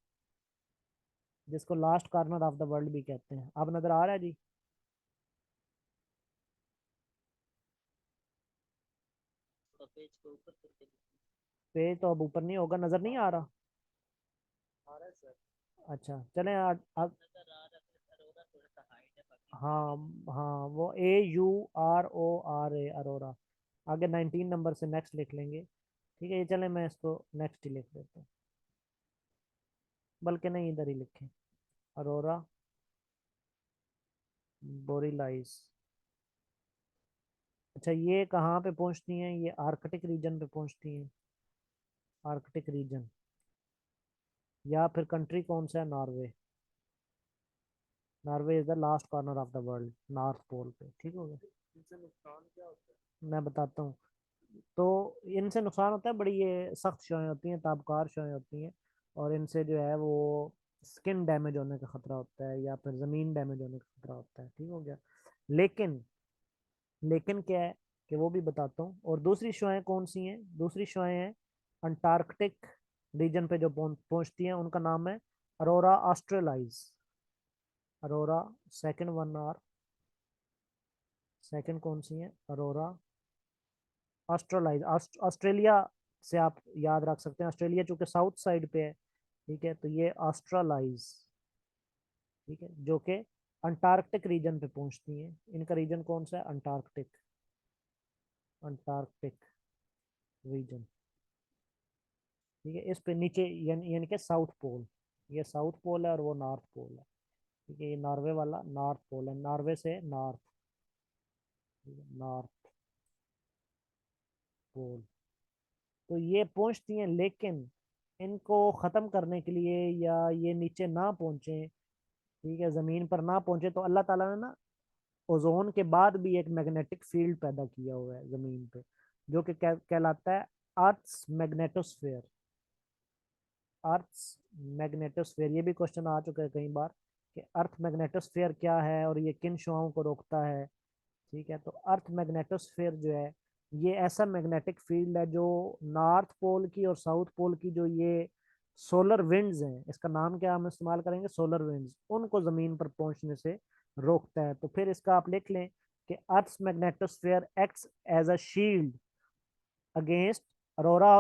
जिसको last corner of the world भी कहते हैं। अब नजर आ रहा है जी? थोड़ा पेज को ऊपर करके देखिए। पेज तो अब ऊपर नहीं होगा, नजर नहीं आ रहा। आ रहा है सर। अच्छा चलें अब। नजर आ रहा है अरोरा, थोड़ा सा हाइट है बाकी सब हाँ सेम। हाँ, वो AURORA, अरोरा। आगे 19 नंबर से नेक्स्ट लिख लेंगे। ठीक है, ये चले, मैं इसको नेक्स्ट ही लिख देता हूँ, बल्कि नहीं इधर ही लिखें, अरोरा बोरिलाइज। अच्छा, ये कहाँ पे पहुंचती हैं? ये आर्कटिक रीजन पे पहुंचती हैं, आर्कटिक रीजन। या फिर कंट्री कौन सा है? Norway. Norway is the last corner of the world, north pole पे। ठीक हो गया। इनसे नुकसान क्या होता है? मैं बताता हूँ। तो इनसे नुकसान होता है, बड़ी ये सख्त शौएं होती हैं, ताबकार शौएं होती हैं, और इनसे जो है वो स्किन डैमेज होने का खतरा होता है, या फिर ज़मीन डैमेज होने का खतरा होता है। ठीक हो गया। लेकिन लेकिन क्या है कि वो भी बताता हूँ। और दूसरी शौएं कौन सी हैं? दूसरी शौएं हैं अंटार्कटिक रीजन पे जो पहुंचती हैं, उनका नाम है aurora australis. Aurora, second one are, second कौन सी है? अरोरा ऑस्ट्रेलाइज। ऑस्ट्रेलिया से आप याद रख सकते हैं, ऑस्ट्रेलिया चूंकि साउथ साइड पे है। ठीक है, तो ये ऑस्ट्रेलाइज, ठीक है, जो कि अंटार्कटिक रीजन पे पहुंचती हैं। इनका रीजन कौन सा है? Antarctic, Antarctic region. ठीक है, इस पे नीचे यानी यानी कि साउथ पोल, ये साउथ पोल है और वो नॉर्थ पोल है। ठीक है, ये नॉर्वे वाला नॉर्थ पोल है, नॉर्वे से नॉर्थ, नॉर्थ पोल। तो ये पहुंचती हैं, लेकिन इनको ख़त्म करने के लिए, या ये नीचे ना पहुंचे, ठीक है, ज़मीन पर ना पहुंचे, तो अल्लाह ताला ने ना ओजोन के बाद भी एक मैग्नेटिक फील्ड पैदा किया हुआ है ज़मीन पे, जो कि कहलाता है अर्थ्स मैग्नेटोस्फेयर। अर्थ्स मैग्नेटोस्फेयर, ये भी क्वेश्चन आ चुका है कई बार कि अर्थ मैग्नेटोस्फेयर क्या है और ये किन शुआओं को रोकता है। ठीक है, तो अर्थ मैग्नेटोस्फेयर जो है, ये ऐसा मैग्नेटिक फील्ड है जो नॉर्थ पोल की और साउथ पोल की जो ये सोलर विंड्स हैं, इसका नाम क्या हम इस्तेमाल करेंगे? सोलर विंड्स, उनको जमीन पर पहुंचने से रोकता है। तो फिर इसका आप लिख लें कि Earth magnetosphere acts as a shield against aurora,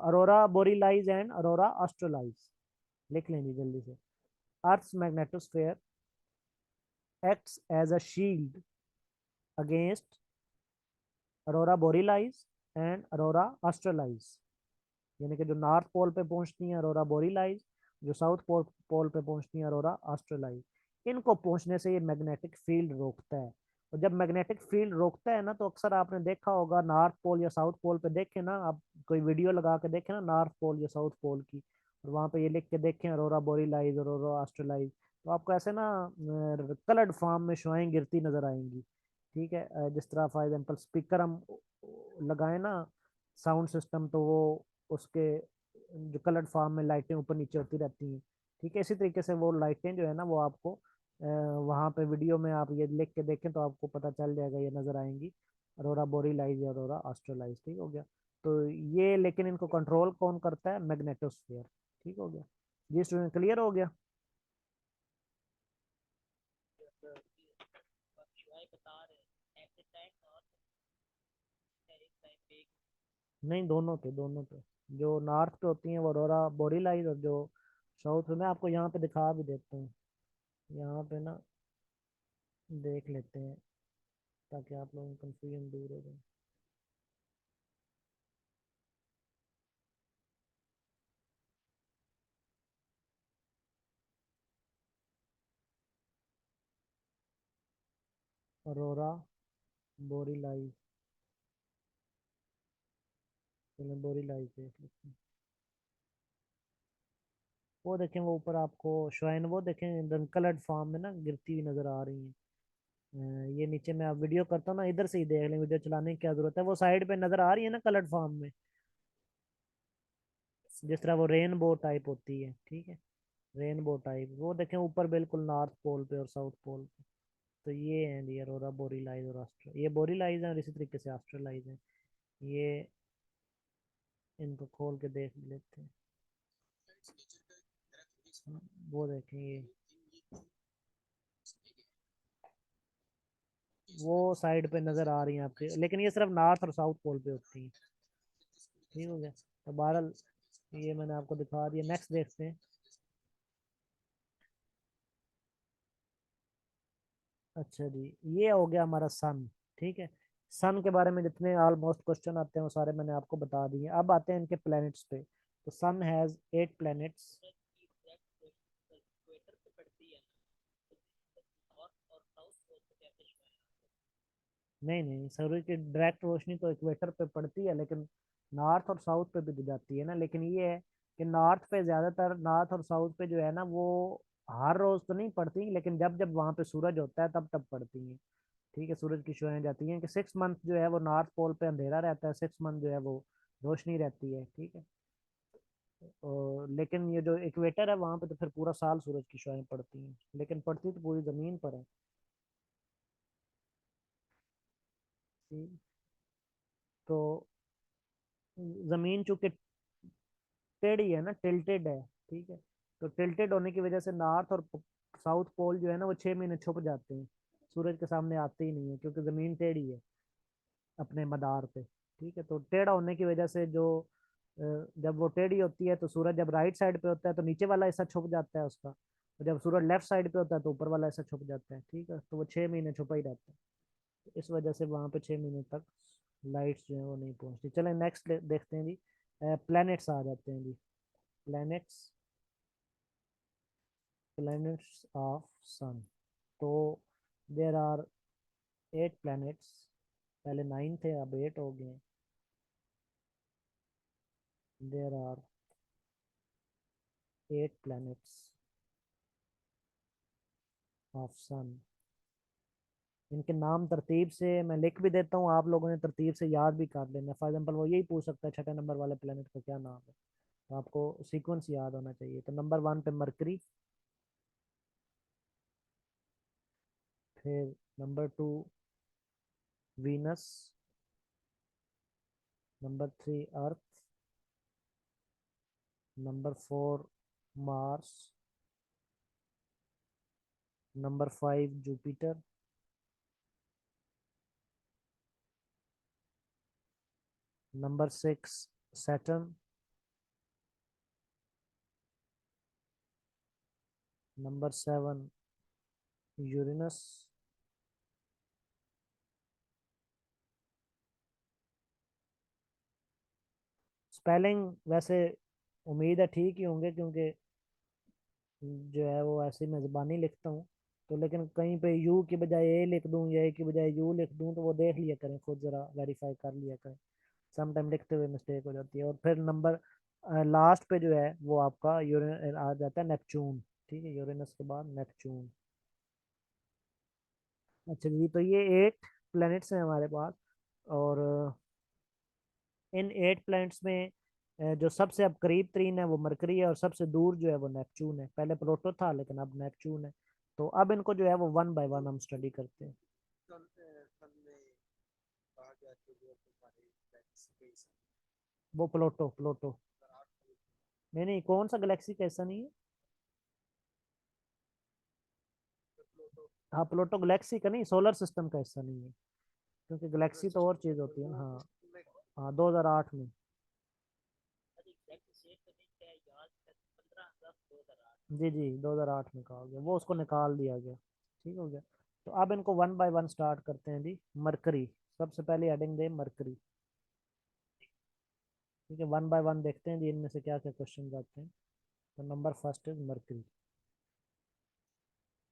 aurora borealis and aurora australis. लिख लें जी जल्दी से। Earth magnetosphere acts as a shield against aurora borealis and aurora australis. यानी कि जो नॉर्थ पोल पे पहुंचती हैं अरोरा बोरिलाइज, जो साउथ पोल पे पहुंचती हैं अरोरा ऑस्ट्रेलाइज। इनको पहुंचने से ये मैग्नेटिक फील्ड रोकता है। और जब मैग्नेटिक फील्ड रोकता है ना, तो अक्सर आपने देखा होगा नॉर्थ पोल या साउथ पोल पे, देखे ना आप, कोई वीडियो लगा के देखे ना नॉर्थ पोल या साउथ पोल की, और वहां पे ये लिख के देखें अरोरा बोरिलाइज, अरोरा ऑस्ट्रेलाइज, तो आपको ऐसे ना कलर्ड फॉर्म में शुआएं गिरती नजर आएंगी। ठीक है, जिस तरह फॉर एग्जांपल स्पीकर हम लगाए ना, साउंड सिस्टम, तो वो उसके जो कलर्ड फॉर्म में लाइटें ऊपर नीचे होती रहती हैं। ठीक है, इसी तरीके से वो लाइटें जो है ना, वो आपको वहाँ पे वीडियो में आप ये लिख के देखें तो आपको पता चल जाएगा, ये नज़र आएंगी अरोरा बोरिलाइज या अरोरा ऑस्ट्रेलाइज। ठीक हो गया। तो ये लेकिन इनको कंट्रोल कौन करता है? मैग्नेटोस्फेयर। ठीक हो गया जी स्टूडेंट, क्लियर हो गया। शिवाय बता रहे हैं एट द टाइम और एक टाइम पे नहीं, दोनों पे जो नॉर्थ पे होती हैं वो अरोरा बोरीलाइज, और जो साउथ में, मैं आपको यहाँ पे दिखा भी देता हूँ, यहाँ पे ना देख लेते हैं ताकि आप लोगों का कंफ्यूजन दूर हो जाए। अरोरा बोरीलाइज, चलो बोरीलाइज देख लेते हैं। वो देखें, वो ऊपर आपको श्वाइन वो देखें रंग कलर्ड फॉर्म में ना गिरती हुई नजर आ रही है। ये नीचे मैं आप वीडियो करता हूँ ना, इधर से ही देख लें, वीडियो चलाने की क्या जरूरत है, वो साइड पे नजर आ रही है ना कलर्ड फॉर्म में, जिस तरह वो रेनबो टाइप होती है, ठीक है, रेनबो टाइप, वो देखें ऊपर बिल्कुल नॉर्थ पोल पे और साउथ पोल पे। तो ये है जी अरोरा बोरीलाइज और ऑस्ट्रा, ये बोरीलाइज है और इसी तरीके से ऑस्ट्रेलाइज है। ये इनको खोल के देख लेते हैं। वो देखें ये, वो साइड पे नजर आ रही हैं आपके, लेकिन ये सिर्फ नॉर्थ और साउथ पोल पे होती हैं। ठीक हो गया, तो बहरहाल ये मैंने आपको दिखा दिया। नेक्स्ट देखते हैं। अच्छा जी, ये हो गया हमारा सन। ठीक है, सन के बारे में जितने ऑलमोस्ट क्वेश्चन आते हैं वो सारे मैंने आपको बता दिए। अब आते हैं इनके प्लैनेट्स पे। तो सन हैज 8 प्लैनेट्स। सूरज की डायरेक्ट इक्वेटर पे पड़ती है नॉर्थ और साउथ पोल पे कैसे शिवाय नहीं नहीं, सूरज की डायरेक्ट रोशनी तो इक्वेटर पे पड़ती है, लेकिन नॉर्थ और साउथ पे भी तो जाती है ना। लेकिन ये है कि नॉर्थ पे ज्यादातर, नॉर्थ और साउथ पे जो है ना वो हर रोज तो नहीं पड़ती, लेकिन जब जब वहां पे सूरज होता है तब तब पड़ती है। ठीक है, सूरज की शुआएं जाती हैं कि 6 मंथ जो है वो नॉर्थ पोल पे अंधेरा रहता है, 6 मंथ जो है वो रोशनी रहती है। ठीक है, और लेकिन ये जो इक्वेटर है वहां पे तो फिर पूरा साल सूरज की शुआएं पड़ती हैं, लेकिन पड़ती तो पूरी जमीन पर है। ठीक, तो जमीन चूंकि टेढ़ी है ना, टिल्टेड है, ठीक है, तो टिल्टेड होने की वजह से नॉर्थ और साउथ पोल जो है ना वो 6 महीने छुप जाते हैं, सूरज के सामने आते ही नहीं है, क्योंकि जमीन टेढ़ी है अपने मदार पे। ठीक है, तो टेढ़ा होने की वजह से जो जब वो टेढ़ी होती है तो सूरज जब राइट साइड पे होता है तो नीचे वाला हिस्सा छुप जाता है उसका, और जब सूरज लेफ्ट साइड पे होता है तो ऊपर वाला हिस्सा छुप जाता है। ठीक है, तो वो 6 महीने छुपा ही रहता है, तो इस वजह से वहां पे 6 महीने तक लाइट्स जो है वो नहीं पहुंचती। चलें नेक्स्ट देखते हैं जी। प्लैनेट्स आ जाते हैं जी। प्लैनेट्स, प्लैनेट्स ऑफ सन। तो देर आर 8 प्लैनेट्स, पहले 9 थे अब 8 हो गए। देर आर 8 प्लैनेट्स ऑफ सन। इनके नाम तरतीब से मैं लिख भी देता हूँ, आप लोगों ने तरतीब से याद भी कर लेना। फॉर एग्जाम्पल वो यही पूछ सकता है 6 नंबर वाले प्लेनेट का क्या नाम है, तो आपको सीक्वेंस याद होना चाहिए। तो नंबर 1 पे मरकरी, फिर number 2 Venus, number 3 Earth, number 4 Mars, number 5 Jupiter, number 6 Saturn, number 7 Uranus. Spelling वैसे उम्मीद है ठीक ही होंगे, क्योंकि जो है वो ऐसे मैं ज़बानी लिखता हूँ, तो लेकिन कहीं पे यू की बजाय ए लिख दूँ या ए की बजाय यू लिख दूँ तो वो देख लिया करें, खुद ज़रा वेरीफाई कर लिया करें, समटाइम लिखते हुए मिस्टेक हो जाती है। और फिर नंबर लास्ट पे जो है वो आपका यूरेन आ जाता है, नेपच्यून। ठीक है, यूरेनस के बाद नेपच्यून। अच्छा जी, तो ये 8 प्लैनेट्स हैं हमारे पास, और इन 8 प्लैनेट्स में जो सबसे अब करीब तरीन है वो मरकरी है, और सबसे दूर जो है वो नेपच्यून है। पहले प्लूटो था लेकिन अब नेपच्यून है। तो अब इनको जो है वो वन बाय वन हम स्टडी करते हैं। सन में कहा गया कि वो तुम्हारे फ्रेंड्स स्पेस वो प्लूटो, प्लूटो, पर आठ नहीं नहीं, कौन सा गैलेक्सी का हिस्सा नहीं है? प्लूटो। हाँ, प्लूटो गैलेक्सी का नहीं, सोलर सिस्टम का हिस्सा नहीं है, क्योंकि सोलर गैलेक्सी तो और सिस्टम चीज में होती है ना। वो हाँ। उसमें हाँ, 2008 में। अरे एग्जैक्ट डेट तो नहीं क्या है याद है, 15 अगस्त 2008। जी जी, 2008 में कहा गया, वो उसको निकाल दिया गया। ठीक हो गया। तो अब इनको वन बाय वन स्टार्ट करते हैं जी। मरकरी, सबसे पहले हेडिंग दे मरकरी। ठीक है, वन बाय वन देखते हैं जी इनमें से क्या क्या क्वेश्चन आते हैं। तो number first is mercury.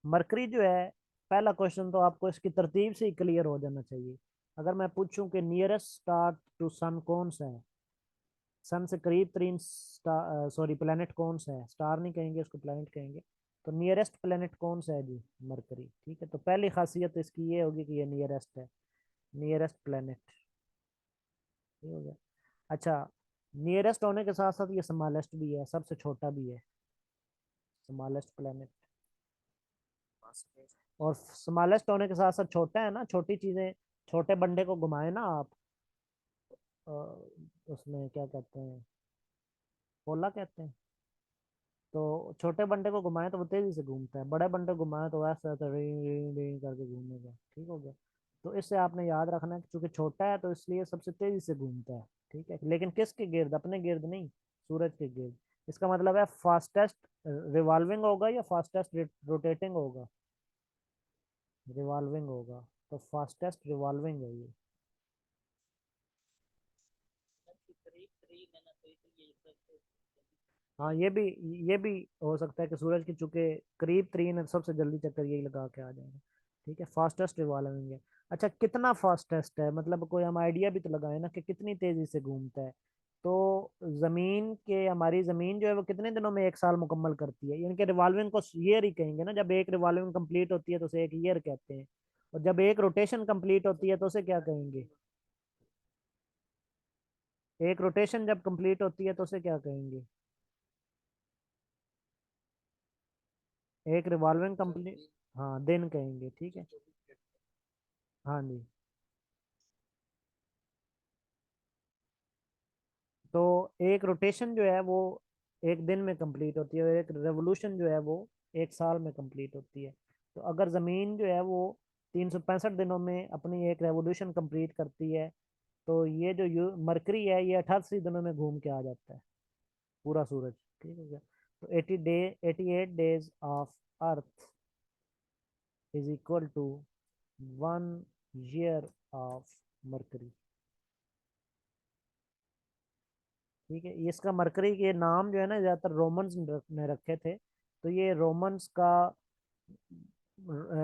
Mercury जो है, पहला क्वेश्चन तो आपको इसकी तरतीब से ही क्लियर हो जाना चाहिए। अगर मैं पूछूं कि नियरेस्ट स्टार टू सन कौन सा है, सन से करीब तरीन स्टार, सॉरी प्लेनेट कौन सा है, स्टार नहीं कहेंगे उसको, प्लेनेट कहेंगे। तो नियरेस्ट प्लेनेट कौन सा है जी? मरकरी। ठीक है, तो पहली खासियत इसकी ये होगी कि ये नियरेस्ट है, नियरेस्ट प्लेनेट। ठीक हो गया। अच्छा, नियरेस्ट होने के साथ साथ ये स्मॉलेस्ट भी है, सबसे छोटा भी है, स्मॉलेस्ट प्लेनेट। पास में। और स्मॉलेस्ट होने के साथ साथ छोटा है ना, छोटी चीजें, छोटे बंडे को घुमाए ना आप, अ, उसमें क्या कहते हैं, पोला कहते हैं। तो छोटे बंडे को घुमाए तो वो तेजी से घूमता है, बड़े बंडे को घुमाए तो वैसे ऐसे रिंग रिंग रिंग करके घूमेगा। ठीक हो गया। तो इससे आपने याद रखना है कि चूंकि छोटा है तो इसलिए सबसे तेजी से घूमता है। ठीक है, लेकिन किसके गिर्द? अपने गिर्द नहीं, सूरज के गिर्द। इसका मतलब है फास्टेस्ट रिवॉल्विंग होगा या फास्टेस्ट रोटेटिंग होगा? रिवॉल्विंग होगा। तो फास्टेस्ट रिवॉल्विंग है ये। करीब करीब है ना, तो इसलिए ये सब हाँ, एक। ये भी हो सकता है कि सूरज के चूंकि करीब तरीन है, सबसे जल्दी चक्कर यही लगा के आ जाएंगे। ठीक है, फास्टेस्ट रिवॉल्विंग है। अच्छा, कितना फास्टेस्ट है, मतलब कोई हम आइडिया भी तो लगाए ना कि कितनी तेजी से घूमता है। तो जमीन के, हमारी जमीन जो है वो कितने दिनों में एक साल मुकम्मल करती है? यानी कि रिवॉल्विंग को ईयर ही कहेंगे ना, जब एक रिवॉल्विंग कंप्लीट होती है तो उसे एक ईयर कहते हैं। और जब एक रोटेशन कंप्लीट होती है तो उसे क्या कहेंगे? एक रोटेशन जब कंप्लीट होती है तो उसे क्या कहेंगे? एक रिवॉल्विंग कंप्लीट, हाँ, दिन कहेंगे। ठीक है। हाँ जी। तो एक रोटेशन जो है वो एक दिन में कंप्लीट होती है, और एक रेवोल्यूशन जो है वो एक साल में कंप्लीट होती है। तो अगर ज़मीन जो है वो 365 दिनों में अपनी एक रेवोल्यूशन कंप्लीट करती है, तो ये जो मरकरी है ये 88 दिनों में घूम के आ जाता है, पूरा सूरज। ठीक है क्या? तो 88 days of earth is equal to 1 year of Mercury. ठीक है, ये इसका मरकरी के नाम जो है ना ज्यादातर रोमन्स ने रखे थे। तो ये रोमन्स का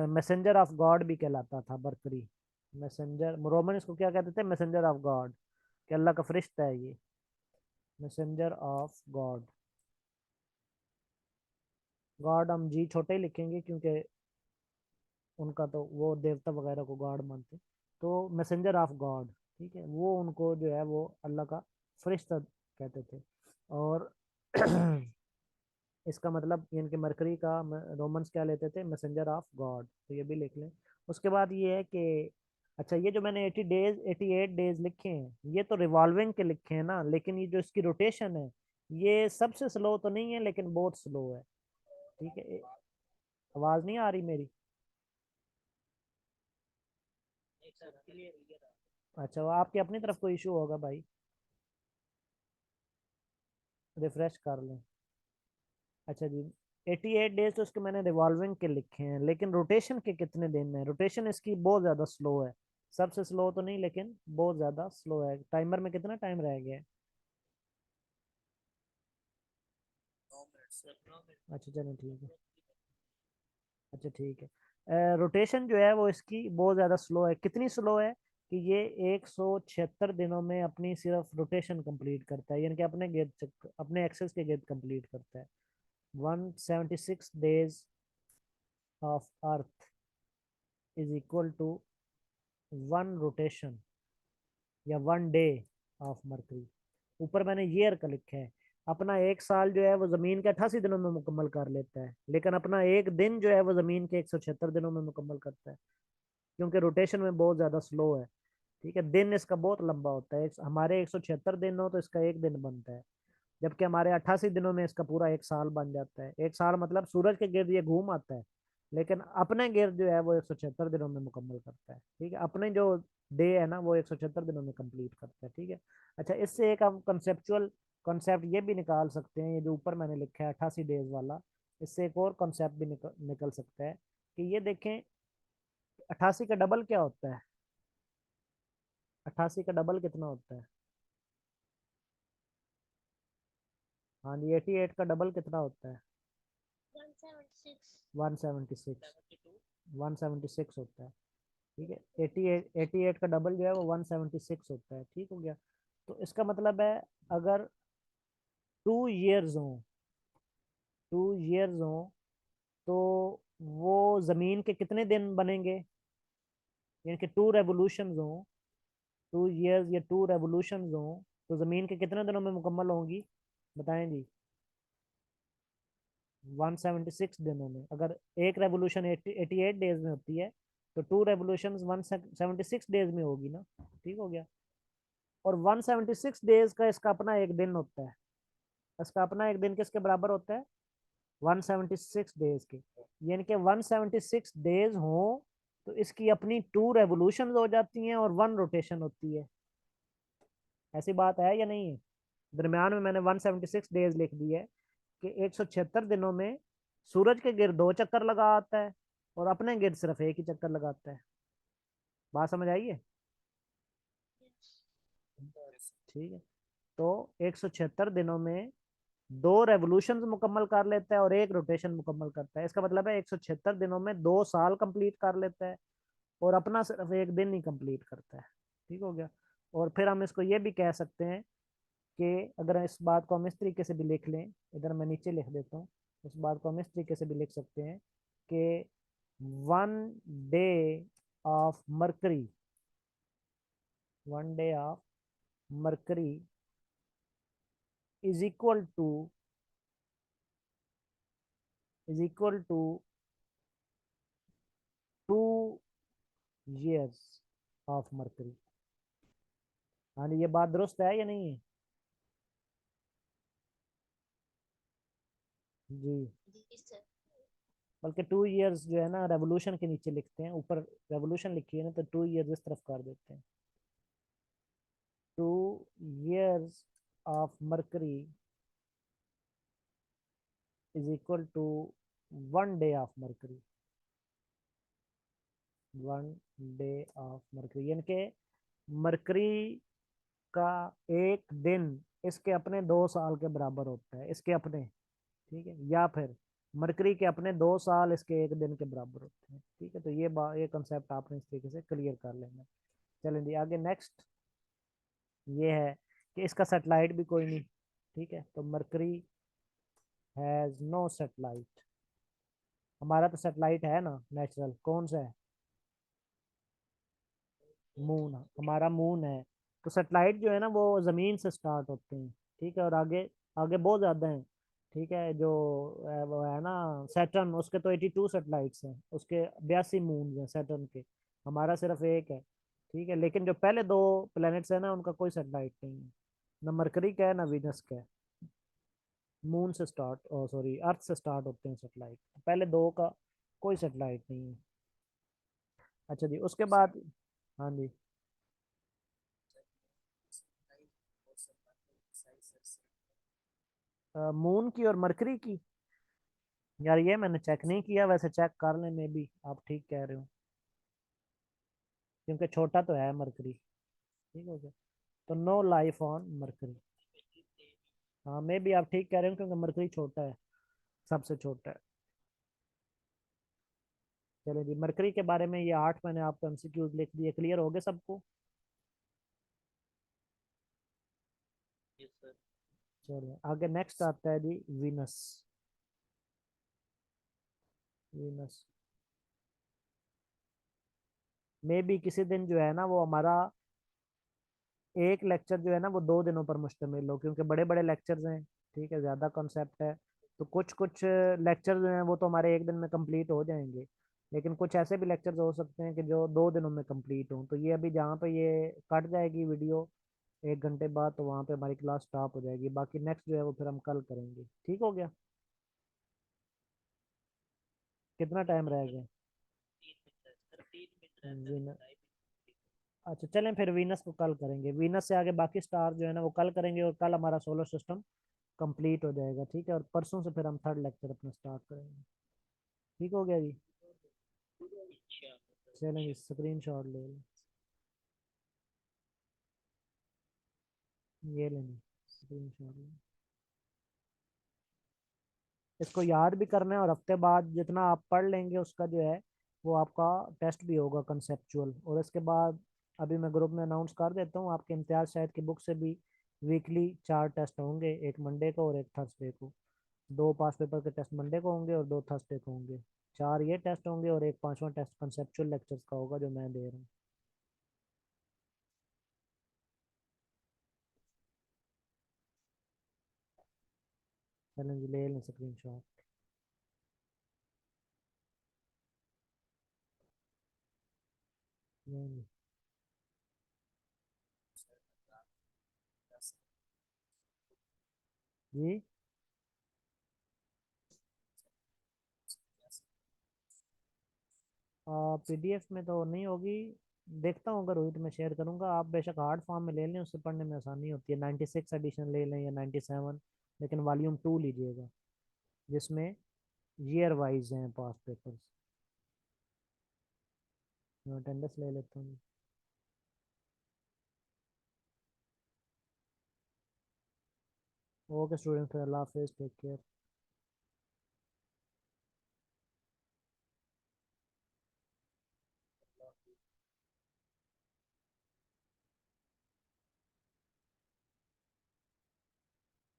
मैसेंजर ऑफ गॉड भी कहलाता था मरकरी। मैसेंजर, रोमन इसको क्या कहते थे? मैसेंजर ऑफ गॉड, कि अल्लाह का फरिश्ता है ये, मैसेंजर ऑफ गॉड। गॉड हम जी छोटे ही लिखेंगे क्योंकि उनका तो वो देवता वगैरह को गॉड मानते। तो मैसेंजर ऑफ गॉड। ठीक है, वो उनको जो है वो अल्लाह का फरिश्ता कहते थे। और इसका मतलब इनके मरकरी का रोमन्स क्या लेते थे? Messenger of God. तो ये भी लिख लें। उसके बाद ये है कि अच्छा, ये जो मैंने 80 डेज 88 डेज लिखे हैं, ये तो रिवॉल्विंग के लिखे हैं ना, लेकिन ये जो इसकी रोटेशन है ये सबसे स्लो तो नहीं है, लेकिन बहुत स्लो है। ठीक है, आवाज नहीं आ रही मेरी? एक साथ क्लियर क्लियर। अच्छा, वो आपके अपनी तरफ कोई इशू होगा भाई, रिफ्रेश कर लें। अच्छा जी, 88 डेज तो इसके मैंने रिवॉल्विंग के लिखे हैं, लेकिन रोटेशन के कितने दिन है? रोटेशन इसकी बहुत ज़्यादा स्लो है, सबसे स्लो तो नहीं लेकिन बहुत ज़्यादा स्लो है। टाइमर में कितना टाइम रह गया है? 9 मिनट। अच्छा चलो ठीक है। अच्छा ठीक है, रोटेशन जो है वो इसकी बहुत ज़्यादा स्लो है। कितनी स्लो है कि ये 176 दिनों में अपनी सिर्फ रोटेशन कंप्लीट करता है, यानी कि अपने गेट, अपने एक्सेस के गेट कंप्लीट करता है। 176 days of earth is equal to 1 rotation या 1 डे ऑफ मरकरी। ऊपर मैंने ईयर का लिखा है। अपना एक साल जो है वो जमीन के 88 दिनों में मुकम्मल कर लेता है, लेकिन अपना एक दिन जो है वो जमीन के 176 दिनों में मुकम्मल करता है, क्योंकि रोटेशन में बहुत ज्यादा स्लो है। ठीक है, दिन इसका बहुत लंबा होता है, हमारे 176 दिन हो तो इसका एक दिन बनता है। जबकि हमारे 88 दिनों में इसका पूरा एक साल बन जाता है। एक साल मतलब सूरज के गिर्द ये घूम आता है, लेकिन अपने गिर्द जो है वो 176 दिनों में मुकम्मल करता है। ठीक है, अपने जो डे है ना वो 176 दिनों में कंप्लीट करता है। ठीक है। अच्छा, इससे एक हम कंसेप्चुअल कॉन्सेप्ट ये भी निकाल सकते हैं, ये जो ऊपर मैंने लिखा है 88 डेज वाला, इससे एक और कॉन्सेप्ट भी निकल सकता है कि ये देखें 88 का डबल क्या होता है। 88 का डबल कितना होता है? हाँ जी, 88 का डबल कितना होता है? 176। 176। 72। 176 होता है। ठीक है, 88 का डबल जो है वो 176 होता है। ठीक हो गया। तो इसका मतलब है अगर 2 years हो, 2 years हो, तो वो जमीन के कितने दिन बनेंगे? यानी कि 2 revolutions हो, 2 years या 2 revolutions हो, तो जमीन के कितने दिनों में मुकम्मल होंगी? बताएं जी। 176 दिनों में। अगर एक रेवोल्यूशन 88 डेज में होती है, तो 2 revolutions 176 डेज में होगी ना। ठीक हो गया। और 176 डेज का इसका अपना एक दिन होता है। इसका अपना एक दिन किसके बराबर होता है? 176 डेज के। यानी कि 176 डेज हो तो इसकी अपनी 2 revolutions हो जाती हैं और 1 rotation होती है। ऐसी बात है या नहीं है? दरम्यान में मैंने 176 डेज लिख दी है कि 176 दिनों में सूरज के गिर्द 2 चक्कर लगा आता है और अपने गिर्द सिर्फ एक ही चक्कर लगाता है। बात समझ आई है? ठीक है। तो 176 दिनों में 2 revolutions मुकम्मल कर लेता है और एक रोटेशन मुकम्मल करता है। इसका मतलब है 176 दिनों में 2 साल कंप्लीट कर लेता है और अपना सिर्फ एक दिन ही कंप्लीट करता है। ठीक हो गया। और फिर हम इसको ये भी कह सकते हैं कि अगर इस बात को हम इस तरीके से भी लिख लें, इधर मैं नीचे लिख देता हूँ, इस बात को हम इस तरीके से भी लिख सकते हैं कि 1 day of Mercury, 1 day of Mercury is equal to 2 years of Mercury. हाँ जी, ये बात दुरुस्त है या नहीं है? जी। जी सर। बल्कि 2 years जो है ना रेवोल्यूशन के नीचे लिखते हैं, ऊपर रेवोल्यूशन लिखी है ना तो 2 years इस तरफ कर देते हैं। 2 years of Mercury is equal to 1 day of Mercury. 1 day of Mercury यानी कि मरकरी का एक दिन इसके अपने 2 साल के बराबर होता है, इसके अपने। ठीक है, या फिर मरकरी के अपने 2 साल इसके एक दिन के बराबर होते हैं। ठीक है, तो ये कंसेप्ट आपने इस तरीके से क्लियर कर लेना। चलें जी आगे। नेक्स्ट ये है कि इसका सेटेलाइट भी कोई नहीं। ठीक है, तो मरकरी हैज नो सेटेलाइट। हमारा तो सेटेलाइट है ना नेचुरल, कौन सा है? मून। हमारा मून है। तो सेटेलाइट जो है ना वो जमीन से स्टार्ट होते हैं। ठीक है, और आगे आगे बहुत ज्यादा हैं। ठीक है, जो वो है ना सैटर्न, उसके तो 82 सेटेलाइट्स हैं, उसके 82 मून हैं सैटर्न के। हमारा सिर्फ एक है। ठीक है, लेकिन जो पहले 2 प्लैनेट्स है ना उनका कोई सेटेलाइट नहीं है, ना मरकरी का है ना वीनस का है। मून से स्टार्ट, सॉरी अर्थ से स्टार्ट होते हैं सेटेलाइट, पहले 2 का कोई सेटेलाइट नहीं है। अच्छा जी, उसके बाद हाँ जी। मून की और मरकरी की, यार ये मैंने चेक नहीं किया, वैसे चेक कर लें, में भी आप ठीक कह रहे हो, क्योंकि छोटा तो है मरकरी। ठीक हो गया। तो नो लाइफ ऑन मरकरी। हाँ, मैं भी आप ठीक कह रहे हो क्योंकि मरकरी छोटा है, सबसे छोटा है। चलो जी, मरकरी के बारे में ये 8 मैंने आपको एमसीक्यूज लिख दिए, क्लियर हो गए सबको? Yes sir. चलो आगे नेक्स्ट आता है जी वीनस। वीनस में भी किसी दिन जो है ना वो हमारा एक लेक्चर जो है ना वो 2 दिनों पर मुश्तमिल हो, क्योंकि बड़े बड़े लेक्चर्स हैं। ठीक है, ज़्यादा कॉन्सेप्ट है, तो कुछ कुछ लेक्चर जो हैं वो तो हमारे एक दिन में कंप्लीट हो जाएंगे, लेकिन कुछ ऐसे भी लेक्चर्स हो सकते हैं कि जो 2 दिनों में कंप्लीट हों। तो ये अभी जहाँ पे ये कट जाएगी वीडियो, 1 घंटे बाद, तो वहाँ पे हमारी क्लास स्टॉप हो जाएगी। बाकी नेक्स्ट जो है वो फिर हम कल करेंगे। ठीक हो गया? कितना टाइम रह गया? 3 मिनट सर, 3 मिनट रहता है वीनस। टाइम। अच्छा चलें, फिर वीनस को कल करेंगे। वीनस से आगे बाकी स्टार जो है ना वो कल करेंगे, और कल हमारा सोलर सिस्टम कंप्लीट हो जाएगा। ठीक है, और परसों से फिर हम थर्ड लेक्चर अपना स्टार्ट करेंगे। ठीक हो गया जी? अच्छा चलें जी, स्क्रीन शॉट ले लें। ये लेंगे स्क्रीन शॉट लें। इसको याद भी करना है, और हफ्ते बाद जितना आप पढ़ लेंगे उसका जो है वो आपका टेस्ट भी होगा कंसेप्चुअल। और इसके बाद अभी मैं ग्रुप में अनाउंस कर देता हूँ, आपके इम्तियाज शायद की बुक से भी वीकली 4 टेस्ट होंगे, एक मंडे को और एक थर्सडे को। 2 पास पेपर के टेस्ट मंडे को होंगे और 2 थर्सडे को होंगे। 4 ये टेस्ट होंगे और एक पांचवा टेस्ट कंसेप्चुअल लेक्चर्स का होगा जो मैं दे रहा हूँ। चलें जी, ले लें स्क्रीन शॉट। जी पीडीएफ में तो नहीं होगी, देखता हूँ अगर हुई तो मैं शेयर करूंगा। आप बेशक हार्ड फॉर्म में ले लें, उससे पढ़ने में आसानी होती है। 96 एडिशन ले लें या 97, लेकिन वॉल्यूम 2 लीजिएगा जिसमें ईयर वाइज हैं पास पेपर्स। मैं अटेंडेंस ले लेता हूँ। ओके स्टूडेंट, फिर अल्लाह हाफिज़, टेक केयर।